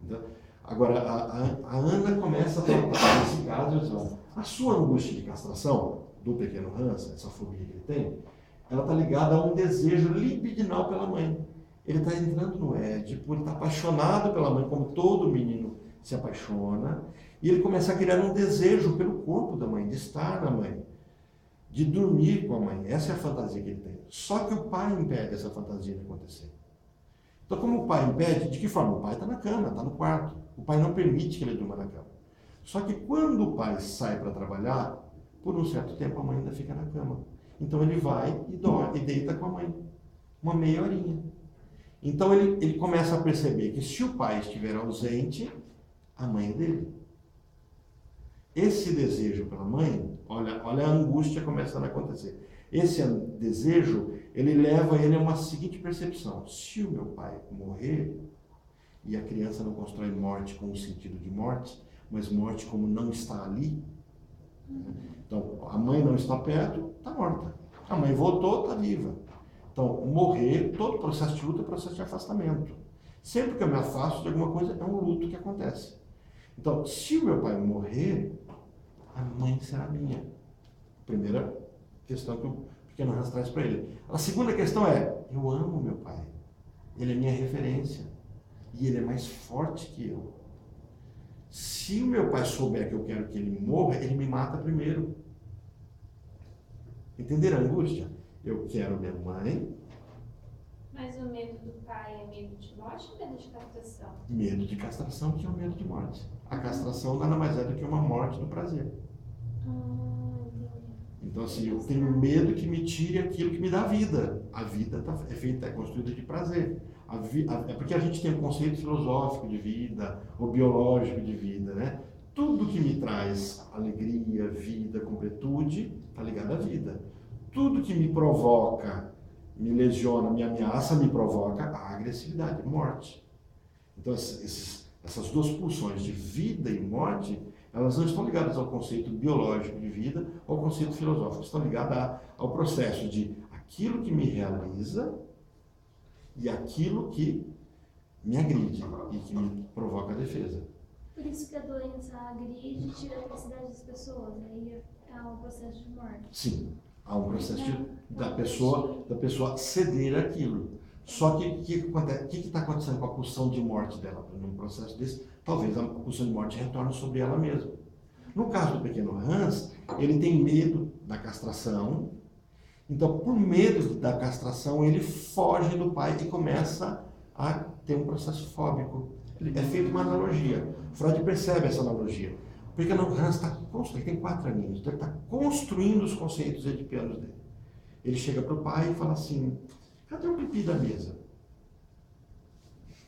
Então, agora, a Ana começa a tratar nesse caso, a sua angústia de castração do pequeno Hans, essa fobia que ele tem, ela está ligada a um desejo libidinal pela mãe. Ele está entrando no Édipo, ele está apaixonado pela mãe, como todo menino se apaixona, e ele começa a criar um desejo pelo corpo da mãe, de estar na mãe, de dormir com a mãe. Essa é a fantasia que ele tem. Só que o pai impede essa fantasia de acontecer. Então, como o pai impede, de que forma? O pai está na cama, está no quarto. O pai não permite que ele durma na cama. Só que quando o pai sai para trabalhar, por um certo tempo a mãe ainda fica na cama. Então ele vai e dorme, e deita com a mãe, uma meia horinha. Então ele começa a perceber que se o pai estiver ausente, a mãe é dele. Esse desejo pela mãe, olha a angústia começando a acontecer. Esse desejo, ele leva ele a uma seguinte percepção: se o meu pai morrer, e a criança não constrói morte com o sentido de morte, mas morte como não está ali, então a mãe não está perto, está morta. A mãe voltou, está viva. Então, morrer, todo processo de luto é processo de afastamento. Sempre que eu me afasto de alguma coisa, é um luto que acontece. Então, se o meu pai morrer, a mãe será minha. Primeira questão que o pequeno Hans traz para ele. A segunda questão é: eu amo meu pai. Ele é minha referência. E ele é mais forte que eu. Se o meu pai souber que eu quero que ele morra, ele me mata primeiro. Entenderam a angústia? Eu quero minha mãe. Mas o medo do pai é medo de morte ou medo de castração? Medo de castração, que é o medo de morte. A castração nada mais é do que uma morte do prazer. Entendi. Então, assim, eu tenho medo que me tire aquilo que me dá vida. A vida é construída de prazer. É porque a gente tem um conceito filosófico de vida, ou biológico de vida, né? Tudo que me traz alegria, vida, completude, está ligado à vida. Tudo que me provoca, me lesiona, me ameaça, me provoca a agressividade, a morte. Então, essas duas pulsões de vida e morte, elas não estão ligadas ao conceito biológico de vida ou ao conceito filosófico, estão ligadas ao processo de aquilo que me realiza e aquilo que me agride e que me provoca a defesa. Por isso que a doença agride e tira a felicidade das pessoas, aí é um processo de morte. Sim, há um processo da pessoa ceder aquilo. Só que o que está acontecendo com a pulsão de morte dela? Num processo desse, talvez a pulsão de morte retorne sobre ela mesma. No caso do pequeno Hans, ele tem medo da castração. Então, por medo da castração, ele foge do pai e começa a ter um processo fóbico. É feita uma analogia. Freud percebe essa analogia. O pequeno Hans ele tem 4 aninhos, então ele está construindo os conceitos edipianos dele. Ele chega para o pai e fala assim: cadê o pipi da mesa?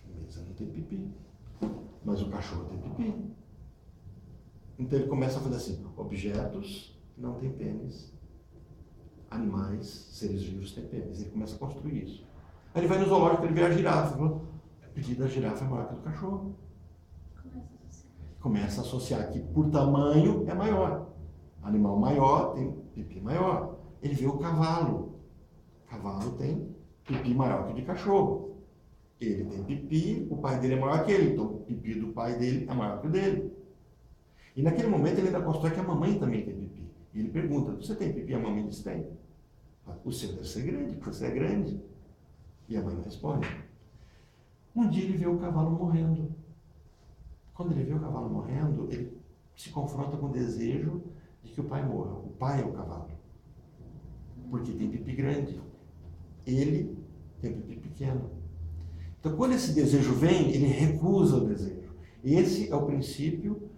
A mesa não tem pipi, mas o cachorro tem pipi. Então ele começa a fazer assim: objetos não têm pênis, animais, seres vivos têm pênis. Ele começa a construir isso. Aí ele vai no zoológico, ele vê a girafa. O pipi da girafa é maior que o do cachorro. Começa a associar que por tamanho é maior. Animal maior tem pipi maior. Ele vê o cavalo. O cavalo tem pipi maior que o de cachorro. Ele tem pipi, o pai dele é maior que ele, então o pipi do pai dele é maior que o dele. E naquele momento ele ainda constrói que a mamãe também tem pipi. E ele pergunta: você tem pipi? A mamãe diz: tem. O seu deve ser grande, porque você é grande. E a mãe não responde. Um dia ele vê o cavalo morrendo. Quando ele vê o cavalo morrendo, ele se confronta com o desejo de que o pai morra. O pai é o cavalo. porque tem pipi grande. Ele tem pipi pequeno. Então, quando esse desejo vem, ele recusa o desejo. Esse é o princípio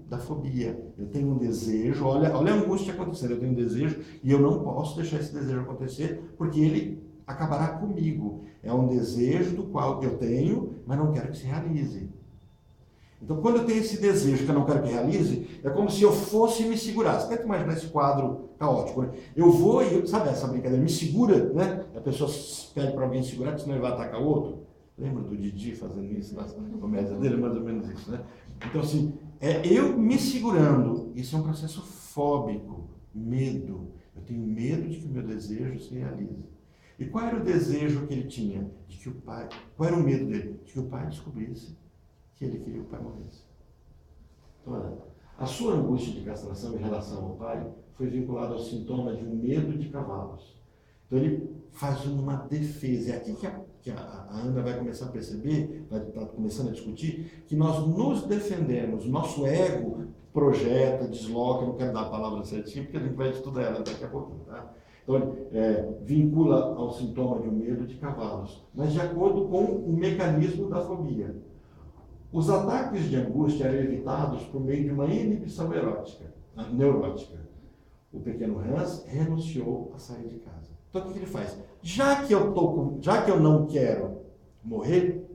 da fobia. Eu tenho um desejo, olha a angústia acontecendo, eu tenho um desejo e eu não posso deixar esse desejo acontecer porque ele acabará comigo. É um desejo do qual eu tenho, mas não quero que se realize. Então, quando eu tenho esse desejo que eu não quero que realize, é como se eu fosse me segurar. Você tenta imaginar esse quadro caótico, né? Eu vou e, sabe essa brincadeira? Me segura, né? A pessoa pede para alguém segurar, porque senão ele vai atacar o outro. Lembra do Didi fazendo isso na comédia dele? Mais ou menos isso, né? Então, assim, eu me segurando. Isso é um processo fóbico, medo. Eu tenho medo de que o meu desejo se realize. E qual era o desejo que ele tinha? De que o pai... Qual era o medo dele? De que o pai descobrisse que ele queria que o pai morresse. Então, olha, a sua angústia de castração em relação ao pai foi vinculada ao sintoma de um medo de cavalos. Então, ele faz uma defesa. É aqui que a Ana vai começar a perceber, vai estar começando a discutir, que nós nos defendemos, nosso ego projeta, desloca, eu não quero dar a palavra certinha, porque a gente vai estudar ela daqui a pouquinho, tá? Então, ele vincula ao sintoma de um medo de cavalos, mas de acordo com o mecanismo da fobia. Os ataques de angústia eram evitados por meio de uma inibição neurótica. O pequeno Hans renunciou a sair de casa. Então, o que ele faz? Já que eu não quero morrer,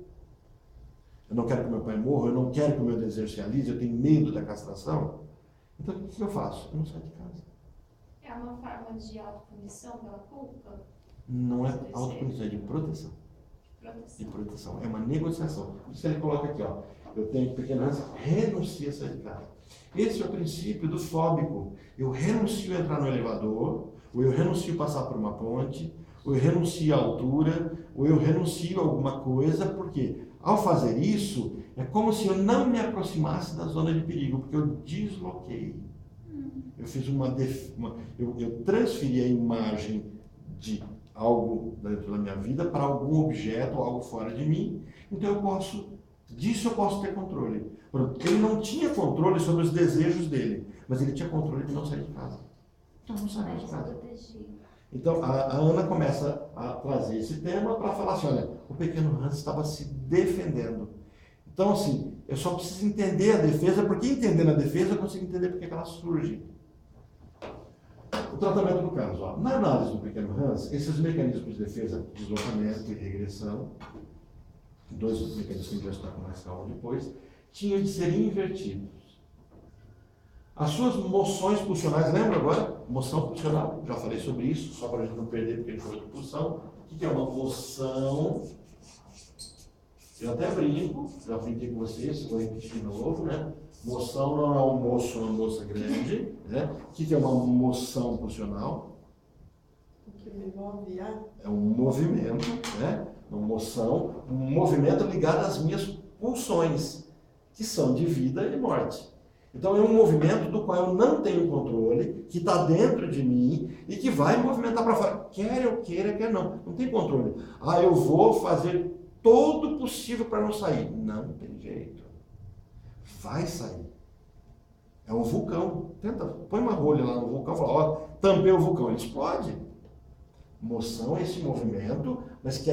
eu não quero que meu pai morra, eu não quero que o meu desejo se realize, eu tenho medo da castração, então o que eu faço? Eu não saio de casa. É uma forma de autopunição pela culpa? Não é autopunição, é de proteção. De proteção. É uma negociação. Por isso ele coloca aqui, ó. Eu tenho pequeno Hans, renuncia a sair de casa. Esse é o princípio do fóbico. Eu renuncio a entrar no elevador, ou eu renuncio a passar por uma ponte, ou eu renuncio à altura, ou eu renuncio a alguma coisa, porque ao fazer isso, é como se eu não me aproximasse da zona de perigo, porque eu desloquei. Eu fiz eu transferi a imagem de algo dentro da minha vida para algum objeto, algo fora de mim, então eu posso ter controle. Ele não tinha controle sobre os desejos dele, mas ele tinha controle de não sair de casa. Então não saiu de casa. Então a Ana começa a trazer esse tema para falar assim, olha, o pequeno Hans estava se defendendo. Então assim, eu só preciso entender a defesa, porque entendendo a defesa eu consigo entender porque ela surge. O tratamento do caso. Ó. Na análise do pequeno Hans, esses mecanismos de defesa, deslocamento e regressão, dois mecanismos que a gente vai estudar com mais calma depois, tinham de ser invertidos. As suas moções pulsionais, lembra agora? Moção pulsional, já falei sobre isso, só para a gente não perder, porque ele falou de pulsão. O que é uma moção? Eu até brinco, já brinquei com vocês, vou repetir de novo, né? Moção não é um moço ou uma moça grande, né? O que é uma moção pulsional? O que me move é um movimento, né? Uma moção, um movimento ligado às minhas pulsões, que são de vida e morte. Então é um movimento do qual eu não tenho controle, que está dentro de mim e que vai movimentar para fora. Quer eu queira, quer não. Não tem controle. Ah, eu vou fazer todo o possível para não sair. Não tem jeito. Vai sair. É um vulcão. Põe uma rolha lá no vulcão e fala, ó, tampei o vulcão. Ele explode. Moção é esse movimento, mas que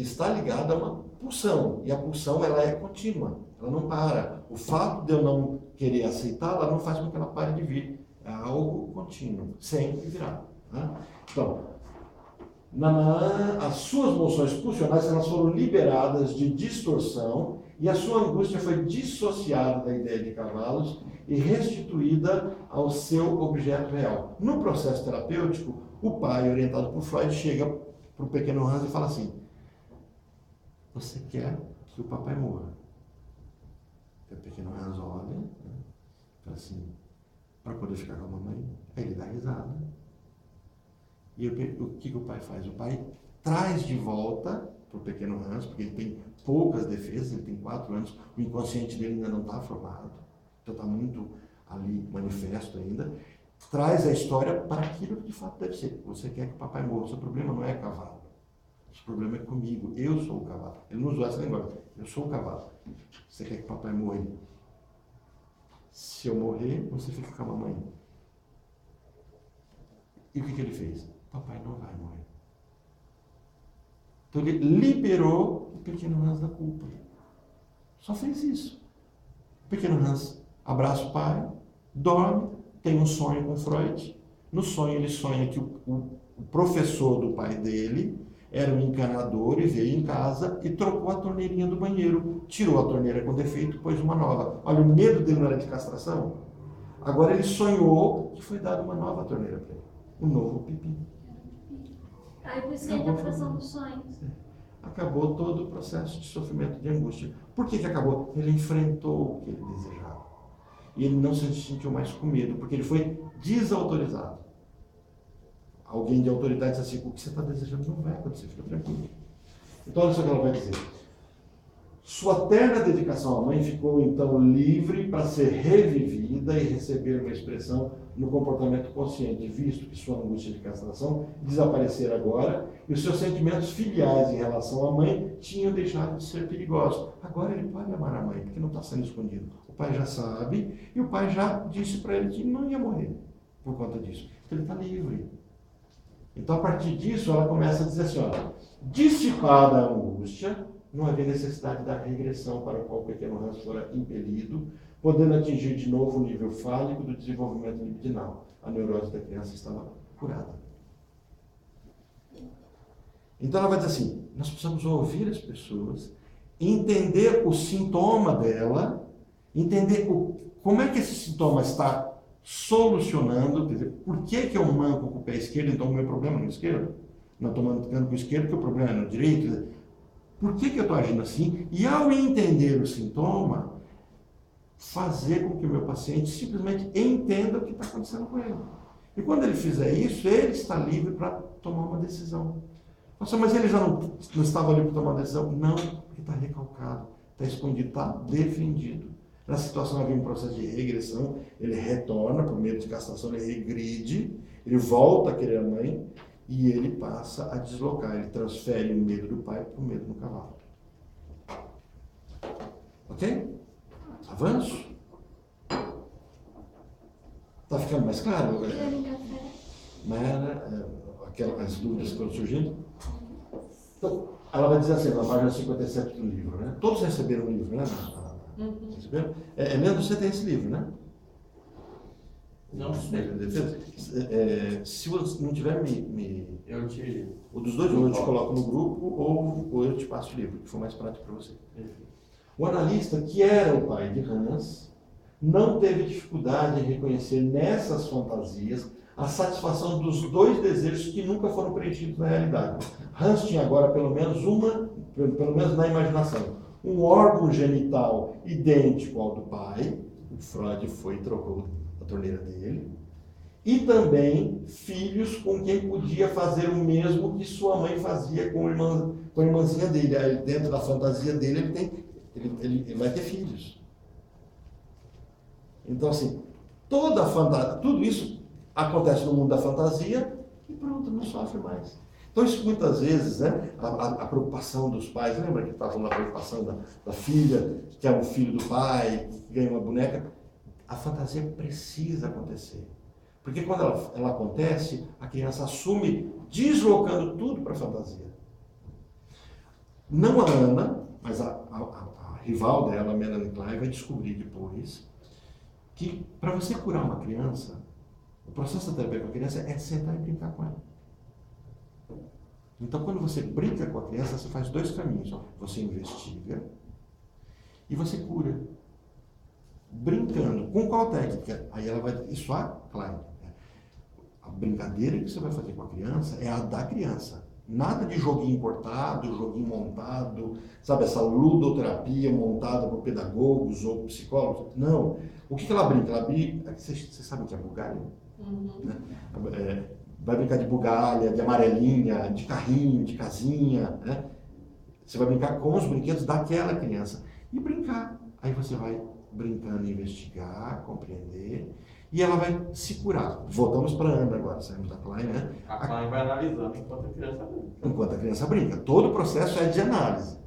está ligado a uma pulsão. E a pulsão, ela é contínua. Ela não para. O fato de eu não querer aceitá-la não faz com que ela pare de vir. É algo contínuo, sempre virá. Né? Então, as suas moções pulsionais elas foram liberadas de distorção e a sua angústia foi dissociada da ideia de cavalos e restituída ao seu objeto real. No processo terapêutico, o pai, orientado por Freud, chega para o pequeno Hans e fala assim, você quer que o papai morra? O pequeno Hans olha, né? Fala assim, para poder ficar com a mamãe, aí ele dá risada. E o que o pai faz? O pai traz de volta para o pequeno Hans, porque ele tem poucas defesas, ele tem 4 anos, o inconsciente dele ainda não está formado, então está muito ali manifesto ainda. Traz a história para aquilo que de fato deve ser. Você quer que o papai morra, o seu problema não é cavalo, o seu problema é comigo, eu sou o cavalo. Ele não usou essa linguagem, eu sou o cavalo. Você quer que o papai morra? Se eu morrer, você fica com a mamãe. E o que ele fez? Papai não vai morrer. Então ele liberou o pequeno Hans da culpa. Só fez isso. O pequeno Hans abraça o pai, dorme, tem um sonho com Freud. No sonho ele sonha que o professor do pai dele era um encanador e veio em casa e trocou a torneirinha do banheiro. Tirou a torneira com defeito e pôs uma nova. Olha, o medo dele não era de castração. Agora ele sonhou que foi dada uma nova torneira para ele. Um novo pipi. Aí por isso que a interpretação dos sonhos. Acabou todo o processo de sofrimento, de angústia. Por que acabou? Ele enfrentou o que ele desejava. E ele não se sentiu mais com medo, porque ele foi desautorizado. Alguém de autoridade disse assim, o que você está desejando não vai acontecer, fica tranquilo. Então olha só o que ela vai dizer. Sua terna dedicação à mãe ficou então livre para ser revivida e receber uma expressão no comportamento consciente, visto que sua angústia de castração desaparecera agora e os seus sentimentos filiais em relação à mãe tinham deixado de ser perigosos. Agora ele pode amar a mãe, porque não está sendo escondido. O pai já sabe e o pai já disse para ele que não ia morrer por conta disso. Então ele está livre. Então a partir disso ela começa a dizer assim, ó, dissipada a angústia, não havia necessidade da regressão para a qual o pequeno Hans fora impelido, podendo atingir de novo o nível fálico do desenvolvimento libidinal. A neurose da criança estava curada. Então ela vai dizer assim, nós precisamos ouvir as pessoas, entender o sintoma dela, entender como é que esse sintoma está solucionando, quer dizer, por que eu manco com o pé esquerdo, então o meu problema é no esquerdo? Não estou mancando com o esquerdo, porque o problema é no direito, quer dizer, por que eu estou agindo assim? E ao entender o sintoma, fazer com que o meu paciente simplesmente entenda o que está acontecendo com ele. E quando ele fizer isso, ele está livre para tomar uma decisão. Nossa, mas ele já não estava livre para tomar uma decisão? Não, porque está recalcado, está escondido, está defendido. Na situação havia um processo de regressão, ele retorna por meio de castração, ele regride, ele volta a querer a mãe, e ele passa a deslocar, ele transfere o medo do pai para o medo do cavalo. Ok? Avanço? Está ficando mais claro? As dúvidas que foram surgindo? Então, ela vai dizer assim, na página 57 do livro, né? Todos receberam o livro, né? Receberam? Leandro, você tem esse livro, né? Não sei. Se você não tiver, Eu te... o dos dois, ou eu te coloco no grupo, ou eu te passo o livro, que for mais prático para você. O analista, que era o pai de Hans, não teve dificuldade em reconhecer nessas fantasias a satisfação dos dois desejos que nunca foram preenchidos na realidade. Hans tinha agora pelo menos na imaginação, um órgão genital idêntico ao do pai. O Freud foi e trocou a torneira dele. E também filhos com quem podia fazer o mesmo que sua mãe fazia com a irmãzinha dele. Aí, dentro da fantasia dele, ele vai ter filhos. Então, assim, tudo isso acontece no mundo da fantasia e pronto, não sofre mais. Então, isso muitas vezes, né, a preocupação dos pais, lembra que estava falando da preocupação da filha, que é um filho do pai, que ganha uma boneca? A fantasia precisa acontecer. Porque quando ela acontece, a criança assume deslocando tudo para a fantasia. Não a Ana, mas a rival dela, a Melanie Klein, vai descobrir depois que para você curar uma criança, o processo da terapia com a criança é sentar e brincar com ela. Então, quando você brinca com a criança, você faz dois caminhos. Você investiga e você cura. Brincando. Com qual técnica? Aí ela vai... Isso Klein. A brincadeira que você vai fazer com a criança é a da criança. Nada de joguinho importado, joguinho montado, sabe, essa ludoterapia montada por pedagogos ou psicólogos. Não. O que ela brinca? Ela brinca... Vocês sabem o que é bugalha? Né? Vai brincar de bugalha, de amarelinha, de carrinho, de casinha, né? Você vai brincar com os brinquedos daquela criança. E brincar. Aí você vai brincando, investigar, compreender, e ela vai se curar. Voltamos para a Ana agora, saímos da Klein, né? A Klein vai analisando enquanto a criança brinca. Enquanto a criança brinca. Todo o processo é de análise.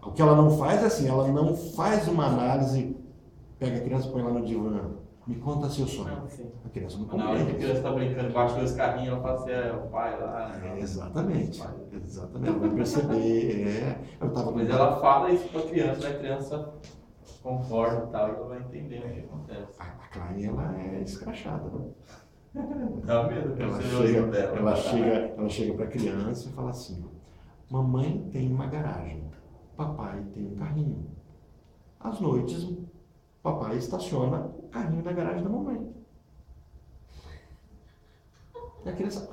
O que ela não faz é assim, ela não faz uma análise, pega a criança e põe lá no divã. Me conta seu sonho. Não, sim. A criança não Na hora que a compreende. criança tá brincando embaixo dos carrinhos, ela fala assim, é o pai lá. né? Exatamente, exatamente. Ela vai perceber. Eu tava Mas ela fala isso pra criança, a criança concorda e tal, e ela vai entender o que acontece. A Klein, ela é escrachada. Dá medo, Ela que chega, dela. ela chega para a criança e fala assim: mamãe tem uma garagem, papai tem um carrinho. Às noites, papai estaciona o carrinho na garagem da mamãe. E a criança,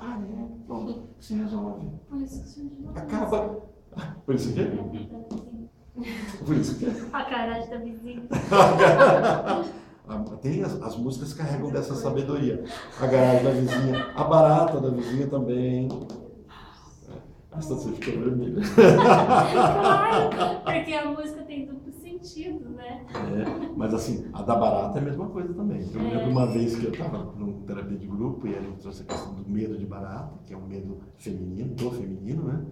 pronto, se resolve. Por isso que surgiu a Acaba. Por isso que Por isso que a garagem da vizinha. Tem as músicas carregam dessa sabedoria. A garagem da vizinha, a barata da vizinha também. Essa você fica vermelha. Claro, porque a música tem duplo sentido, né? Mas assim, a da barata é a mesma coisa também. Eu lembro uma vez que eu estava numa terapia de grupo e a gente trouxe a questão do medo de barata, que é um medo feminino, do feminino, né?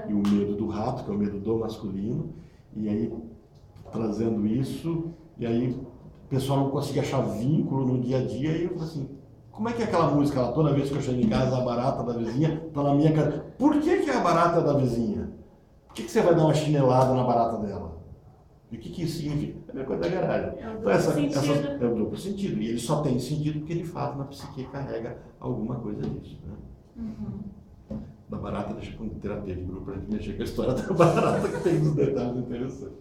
E o medo do rato, que é o medo do masculino. E aí, trazendo isso, e aí o pessoal não conseguia achar vínculo no dia a dia, e eu falei assim, como é que é aquela música lá, toda vez que eu chego em casa, a barata da vizinha está na minha casa. Por que a barata é da vizinha? Por que você vai dar uma chinelada na barata dela? E o que isso significa? É a mesma coisa da garagem. É o Então, sentido. é o duplo sentido. E ele só tem sentido porque, de fato, na psique carrega alguma coisa disso. Né? Da barata, deixa com terapia de grupo, a gente mexer com a história da barata, que tem uns detalhes interessantes.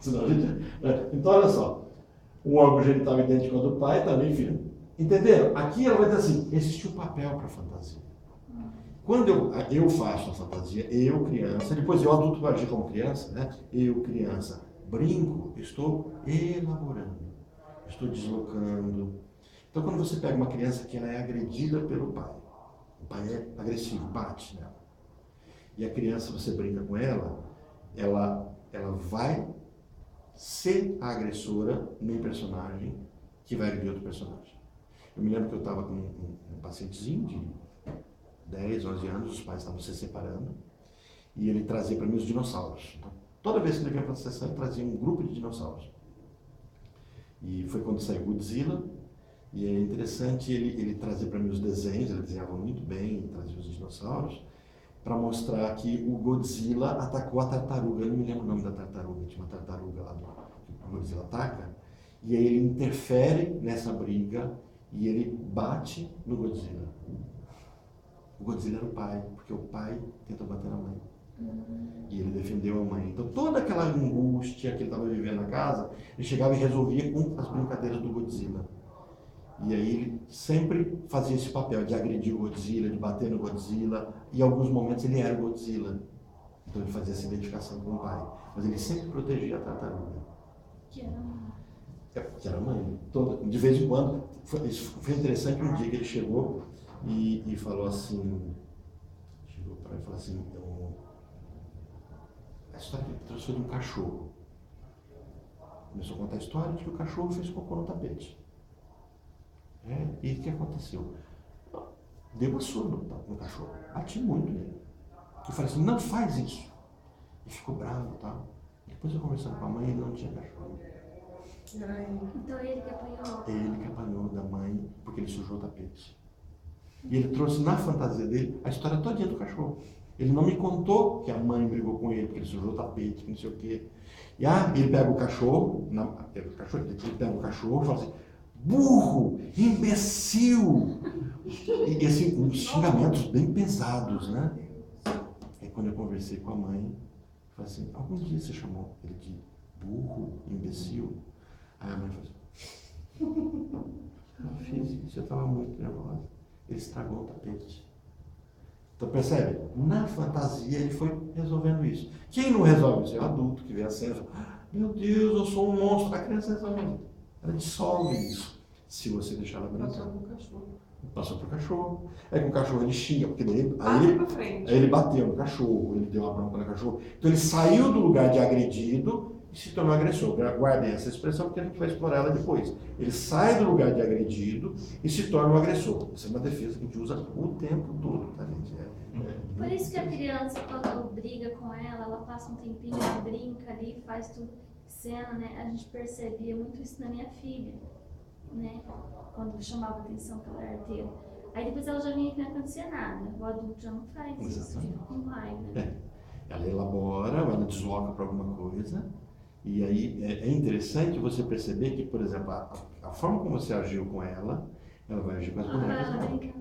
Senão a gente... Então, olha só. Um órgão genital idêntico ao do pai, também filho. Entenderam? Aqui ela vai dizer assim, existe um papel para a fantasia. Quando eu faço a fantasia, eu criança, depois eu adulto para agir como criança, né? Eu criança, brinco, estou elaborando, estou deslocando. Então quando você pega uma criança que ela é agredida pelo pai, o pai é agressivo, bate nela, e a criança, você brinca com ela vai ser a agressora num personagem que vai agredir outro personagem. Eu me lembro que eu estava com um pacientezinho de 10, 11 anos, os pais estavam se separando, e ele trazia para mim os dinossauros. Então, toda vez que ele vinha para a sessão, ele trazia um grupo de dinossauros. E foi quando saiu Godzilla, e é interessante, ele trazia para mim os desenhos, ele desenhava muito bem, trazia os dinossauros, para mostrar que o Godzilla atacou a tartaruga. Eu não me lembro o nome da tartaruga, tinha uma tartaruga lá que o Godzilla ataca, e aí ele interfere nessa briga, e ele bate no Godzilla. O Godzilla era o pai, porque o pai tentou bater na mãe. E ele defendeu a mãe. Então toda aquela angústia que ele estava vivendo na casa, ele chegava e resolvia com as brincadeiras do Godzilla. E aí ele sempre fazia esse papel de agredir o Godzilla, de bater no Godzilla, e em alguns momentos ele era o Godzilla. Então ele fazia essa identificação com o pai. Mas ele sempre protegia a tartaruga. Que era Que era a mãe. De vez em quando, foi interessante um dia que ele chegou e falou assim, chegou para ele e falou assim, a história que ele trouxe foi de um cachorro. Começou a contar a história de que o cachorro fez cocô no tapete. E o que aconteceu? Deu uma surra no cachorro, bati muito nele. Eu falei assim, não faz isso. E ficou bravo e tal. Depois eu conversando com a mãe, ele não tinha cachorro. Então ele que apanhou. Ele que apanhou da mãe porque ele sujou o tapete. E ele trouxe na fantasia dele a história todinha do cachorro. Ele não me contou que a mãe brigou com ele porque ele sujou o tapete, que não sei o quê. E ele pega o cachorro, ele pega o cachorro e fala assim, burro, imbecil! E uns xingamentos bem pesados, né? Aí quando eu conversei com a mãe, eu falei assim, algum dia você chamou ele de burro, imbecil? Aí a mãe falou assim, eu fiz isso, eu estava muito nervosa. Ele estragou o tapete. Então percebe? Na fantasia ele foi resolvendo isso. Quem não resolve isso? É o adulto que vê a cena e fala, meu Deus, eu sou um monstro. A criança resolve. Ela dissolve isso. Se você deixar ela brincar. Passou pro cachorro. Passou pro cachorro. Aí com o cachorro ele xinga, porque daí, Pra frente. aí ele bateu no cachorro, ele deu uma bronca no cachorro. Então ele saiu do lugar de agredido e se tornou agressor. Guardem essa expressão porque a gente vai explorar ela depois. Ele sai do lugar de agredido e se torna um agressor. Essa é uma defesa que a gente usa o tempo todo, tá, gente? Por isso que a criança, quando briga com ela passa um tempinho, ela brinca ali, faz tudo, cena, né? A gente percebia muito isso na minha filha, né? chamava a atenção que ela era arteira. Aí depois ela já vinha que não acontecia nada. O adulto já não faz isso, Exatamente. fica com raiva. Ela elabora, ela desloca para alguma coisa, e aí é interessante você perceber que, por exemplo, a forma como você agiu com ela vai agir com as bonecas Ela dela. brinca.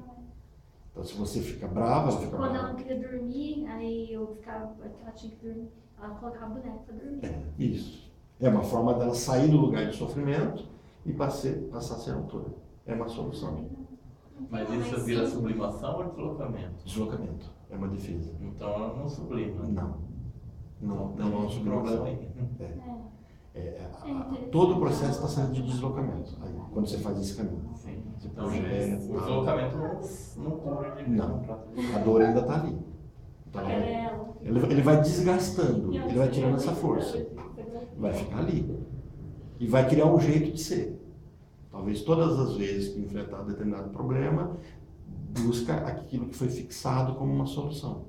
Então, se você fica brava, ela fica Quando brava. ela não queria dormir, aí eu ficava, ela tinha que dormir, ela colocava a boneca pra dormir. Isso. É uma forma dela sair do lugar de sofrimento e passar a ser autora. É uma solução. Mas isso vira sublimação ou deslocamento? Deslocamento. É uma defesa. Então ela não sublima. Não é uma Tem sublimação. problema aí. Todo o processo está sendo de deslocamento. Aí, quando você faz esse caminho. Sim. Você Então, projeta. o deslocamento não cura de Não. A dor ainda está ali. Então, Ela. ele vai desgastando, ele vai tirando essa força. Vai ficar ali. E vai criar um jeito de ser. Talvez todas as vezes que enfrentar determinado problema, busca aquilo que foi fixado como uma solução.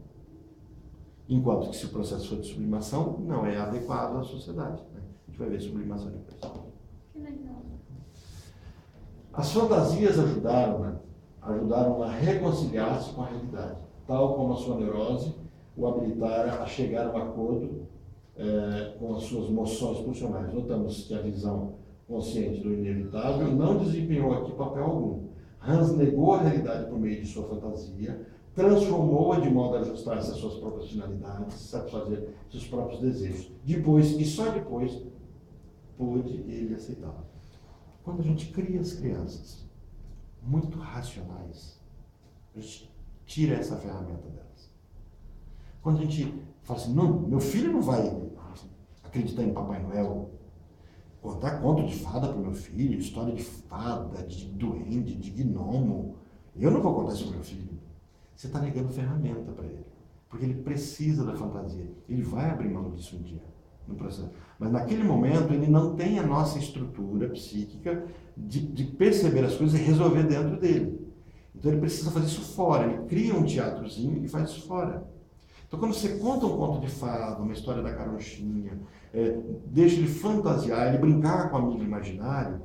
Enquanto que se o processo for de sublimação, não é adequado à sociedade. Né? A gente vai ver sublimação depois. Que legal. As fantasias ajudaram a reconciliar-se com a realidade, tal como a sua neurose o habilitara a chegar a um acordo com as suas moções pulsionais. Notamos que a visão consciente do inevitável não desempenhou aqui papel algum. Hans negou a realidade por meio de sua fantasia, transformou-a de modo a ajustar-se às suas próprias finalidades, satisfazer seus próprios desejos. Depois, e só depois, pôde ele aceitá-la. Quando a gente cria as crianças muito racionais, a gente tira essa ferramenta delas. Quando a gente fala assim, não, meu filho não vai acreditar em Papai Noel, contar conto de fada para o meu filho, história de fada, de duende, de gnomo, eu não vou contar isso para o meu filho. Você está negando ferramenta para ele, porque ele precisa da fantasia, ele vai abrir mão disso um dia. No processo. Mas naquele momento ele não tem a nossa estrutura psíquica de perceber as coisas e resolver dentro dele. Então ele precisa fazer isso fora, ele cria um teatrozinho e faz isso fora. Então quando você conta um conto de fada, uma história da caronchinha, deixa ele fantasiar, ele brincar com o amigo imaginário,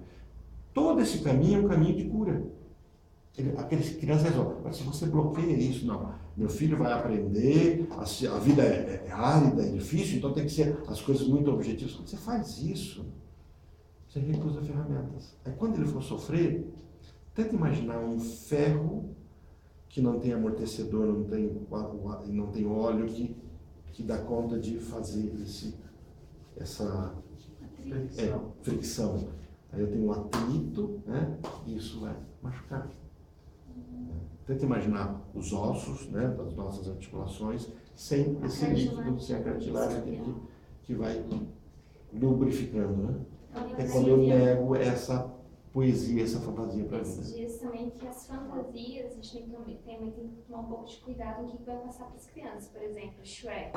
todo esse caminho é um caminho de cura. Aqueles crianças resolvem, mas se você bloqueia isso, não. Meu filho vai aprender, a vida é árida, é difícil, então tem que ser as coisas muito objetivas. Quando você faz isso, você recusa ferramentas. Aí quando ele for sofrer, tenta imaginar um ferro que não tem amortecedor, não tem óleo, que dá conta de fazer essa fricção. Aí eu tenho um atrito, né? E isso vai machucar. Tenta imaginar os ossos, né, das nossas articulações, sem esse líquido, sem a cartilagem que vai lubrificando, né? É quando eu nego essa poesia, essa fantasia para a vida. Esses dias também que as fantasias, a gente tem que tomar um pouco de cuidado com o que vai passar para as crianças. Por exemplo, Shrek,